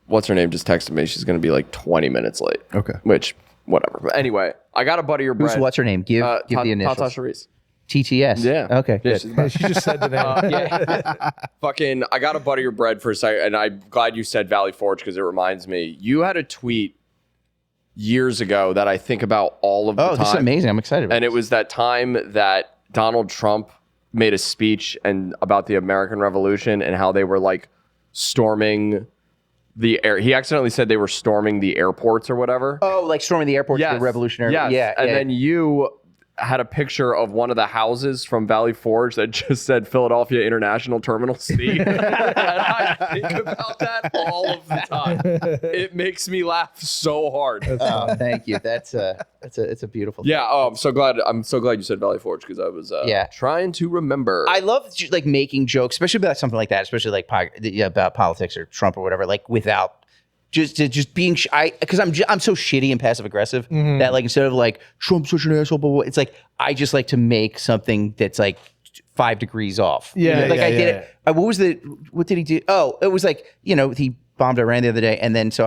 S2: what's her name just texted me. She's going to be like 20 minutes late.
S1: Okay.
S2: Which, whatever. But anyway, I got a buddy your bread.
S4: What's her name? Give the initials.
S2: Tata Sharice.
S4: TTS.
S2: Yeah.
S4: Okay.
S2: Yeah,
S4: Good.
S2: she's about-
S3: She just said the name.
S2: Fucking, I got to butter your bread for a second, and I'm glad you said Valley Forge because it reminds me. You had a tweet years ago that I think about all of the time.
S4: Oh, this is amazing. I'm excited.
S2: And it was that time that Donald Trump made a speech and about the American Revolution and how they were like storming the air. He accidentally said they were storming the airports or whatever.
S4: like storming the airport to
S2: Yes.
S4: the revolutionary.
S2: Yes.
S4: Yeah.
S2: And then you had a picture of one of the houses from Valley Forge that just said Philadelphia International Terminal C. And I think about that all of the time. It makes me laugh so hard.
S4: Oh, thank you. It's a beautiful thing.
S2: Yeah, I'm so glad you said Valley Forge because I was trying to remember.
S4: I love like making jokes, especially about something like that, especially like about politics or Trump or whatever, like without just being because I'm so shitty and passive aggressive that like instead of like Trump's such an asshole, blah, blah, blah, it's like I just like to make something that's like 5 degrees off.
S3: Yeah,
S4: like I did it. What did he do? Oh, it was like he bombed Iran the other day, and then so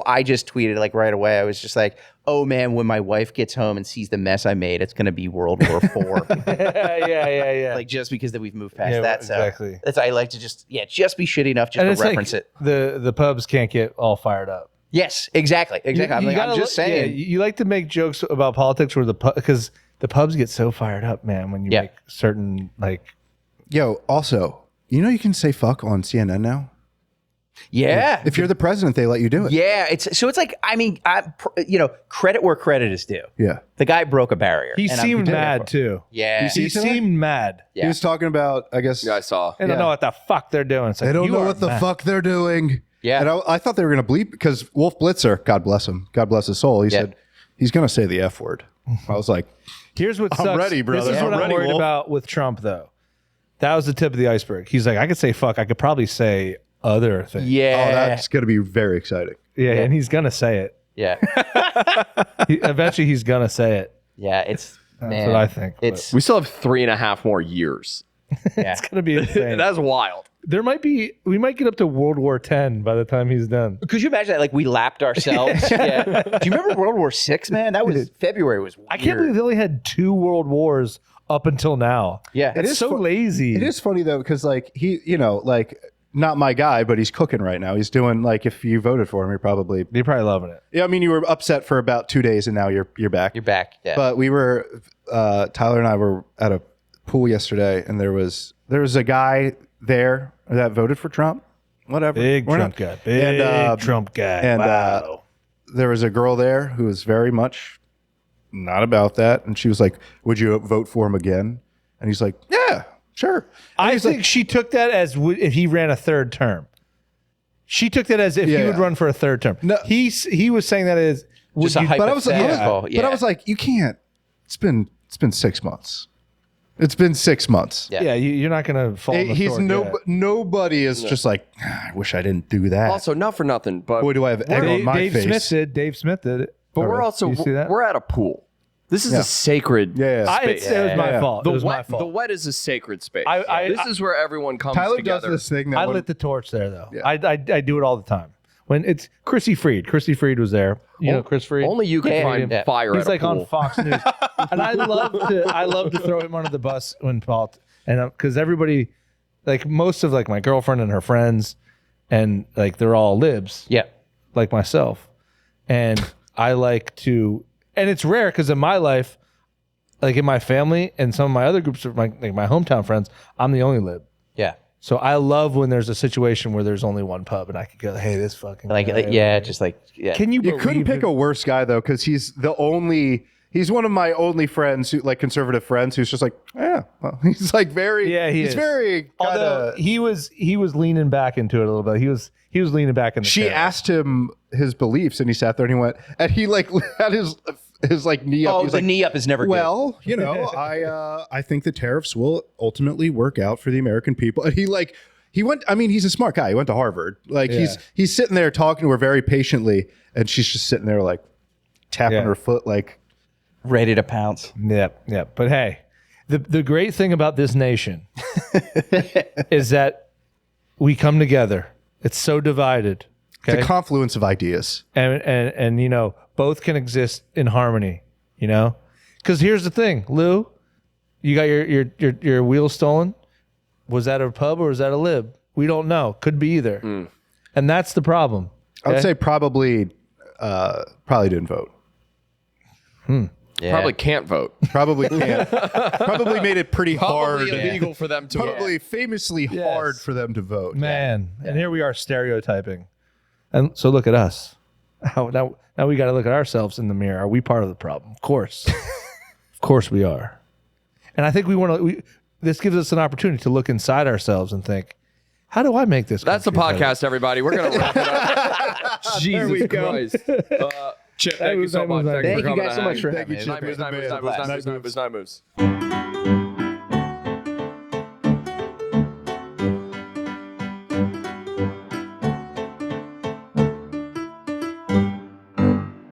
S4: I just tweeted like right away. I was just like, oh man, when my wife gets home and sees the mess I made, it's gonna be World War IV.
S3: yeah.
S4: Like just because that we've moved past
S3: Yeah,
S4: that. So
S3: exactly.
S4: that's I like to just be shitty enough just
S3: And
S4: to reference it.
S3: The pubs can't get all fired up.
S4: Yes, exactly. I'm just saying.
S3: Yeah, you like to make jokes about politics where because the pubs get so fired up, man, when you make certain like.
S1: Yo, also, you can say fuck on CNN now.
S4: Yeah.
S1: If you're the president, they let you do it.
S4: Yeah, it's like credit where credit is due.
S1: Yeah.
S4: The guy broke a barrier.
S3: He
S4: and
S3: seemed
S4: I'm-
S3: mad too.
S4: Yeah.
S3: He seemed mad.
S4: Yeah.
S1: He was talking about, I guess,
S2: I saw.
S3: They don't know what the fuck they're doing. It's like,
S1: they don't
S3: you
S1: know
S3: are
S1: what the
S3: mad.
S1: fuck they're doing.
S4: Yeah.
S1: And I thought they were going to bleep because Wolf Blitzer, God bless him, God bless his soul, he said he's going to say the F word. I was like,
S3: Here's what
S1: I'm
S3: sucks.
S1: ready, brother.
S3: This is what
S1: I'm
S3: I'm
S1: ready,
S3: worried
S1: Wolf.
S3: about with Trump, though. That was the tip of the iceberg. He's like, I could say fuck. I could probably say other things.
S4: Yeah.
S1: oh, that's going to be very exciting.
S3: Yeah, and he's gonna say it.
S4: Yeah.
S3: Eventually, he's gonna say it.
S4: Yeah. It's
S3: That's what I think. but
S4: It's
S2: We still have 3.5 more years.
S3: it's gonna be insane.
S2: That's wild.
S3: We might get up to World War X by the time he's done.
S4: could you imagine that? Like we lapped ourselves. Yeah. Do you remember World War VI, man? That was February was weird.
S3: I can't believe they only had 2 world wars up until now.
S4: Yeah.
S3: It's
S1: is
S3: so
S1: fu-
S3: lazy.
S1: It is funny, though, because, like, he, like, not my guy, but he's cooking right now. He's doing, like, if you voted for him, you're probably...
S3: You're probably loving it.
S1: Yeah, I mean, you were upset for about 2 days, and now you're back.
S4: You're back. Yeah.
S1: But we were, Tyler and I were at a pool yesterday, and there was a guy there that voted for Trump. Whatever.
S3: Big
S1: We're
S3: Trump
S1: not-
S3: guy. Big
S1: And,
S3: Trump guy.
S1: and,
S3: wow.
S1: there was a girl there who was very much not about that, and she was like, "Would you vote for him again?" And he's like, "Yeah, sure." And
S3: I
S1: he's
S3: think
S1: like,
S3: she took that as if he ran a third term. She took that as if he would
S1: Yeah.
S3: run for a third term.
S1: No.
S3: He was saying that as would
S4: Just a
S3: you-
S4: hype-
S1: but I was like,
S4: Hypothetical, yeah.
S1: but I was like, you can't. It's been 6 months. It's been 6 months.
S4: Yeah.
S3: yeah, you're not gonna fall. on the
S1: He's
S3: sword yet.
S1: nobody is just like, "Ah, I wish I didn't do that.
S2: Also, not for nothing, but
S1: Boy, do I have egg on my
S3: Dave
S1: face.
S3: Smith did. Dave Smith did it.
S2: we're also
S3: You see that?
S2: we're at a pool. This is
S1: Yeah.
S2: a sacred
S1: Yeah, yeah.
S2: space.
S3: It was my
S1: Yeah.
S3: fault.
S2: The
S3: It was my
S2: wet,
S3: fault.
S2: the wet is a sacred space.
S3: I-
S2: this is where everyone comes
S1: Tyler
S2: together.
S1: does this thing that
S3: I
S1: when-
S3: lit the torch there, though.
S1: Yeah.
S3: I do it all the time. When it's Chrissy Freed. Chrissy Freed was there. You know Chris Freed?
S2: Only you can
S4: Yeah,
S2: find
S4: yeah.
S2: fire
S3: He's
S2: at a
S3: like
S2: pool.
S3: on Fox News, and I love to throw him under the bus when and because everybody, like most of like my girlfriend and her friends, and like they're all libs,
S4: Yeah.
S3: like myself, and I like to, and it's rare because in my life, like in my family and some of my other groups of my hometown friends, I'm the only lib.
S4: Yeah.
S3: So I love when there's a situation where there's only one pub and I can go, hey, this fucking
S4: Like
S3: guy.
S4: yeah, just like yeah.
S3: Can you?
S1: You couldn't
S3: believe
S1: pick
S3: it?
S1: a worse guy though, because he's one of my only friends who like conservative friends who's just like, yeah, well, he's like very,
S3: Yeah, he
S1: he's
S3: is.
S1: very
S3: Although
S1: kinda,
S3: he was leaning back into it a little bit. He was leaning back in the
S1: she
S3: chair.
S1: asked him his beliefs and he sat there and he went, and he like had his like knee up.
S4: Oh,
S1: He was
S4: the
S1: like,
S4: knee up is never good.
S1: well, I think the tariffs will ultimately work out for the American people. And he went, I mean, he's a smart guy. He went to Harvard. Like he's sitting there talking to her very patiently, and she's just sitting there like tapping
S3: Yeah.
S1: her foot like,
S4: Ready to pounce.
S3: Yep. But hey, the great thing about this nation is that we come together. It's so divided. Okay.
S1: it's a confluence of ideas.
S3: and both can exist in harmony, because here's the thing, Lou, you got your wheels stolen. Was that a pub or was that a lib? We don't know. Could be either. And that's the problem.
S1: I would
S3: okay?
S1: say probably didn't vote.
S4: Yeah.
S2: Probably can't vote.
S1: Probably can't. Probably made it pretty hard.
S2: Probably illegal for them to vote.
S1: Probably famously hard for them to vote.
S3: Man, and here we are stereotyping. And so look at us. Now we got to look at ourselves in the mirror. Are we part of the problem? Of course. Of course we are. And I think we want to. This gives us an opportunity to look inside ourselves and think, how do I make this?
S2: That's the
S3: country better?
S2: podcast, everybody. We're gonna wrap it up. Jesus Christ. Chip, thank you so much.
S4: Thank you guys so much for
S1: Thank you,
S4: having me.
S1: Chip.
S2: Night moves,
S1: You're the
S2: night moves,
S1: man.
S2: night moves, night moves, night moves.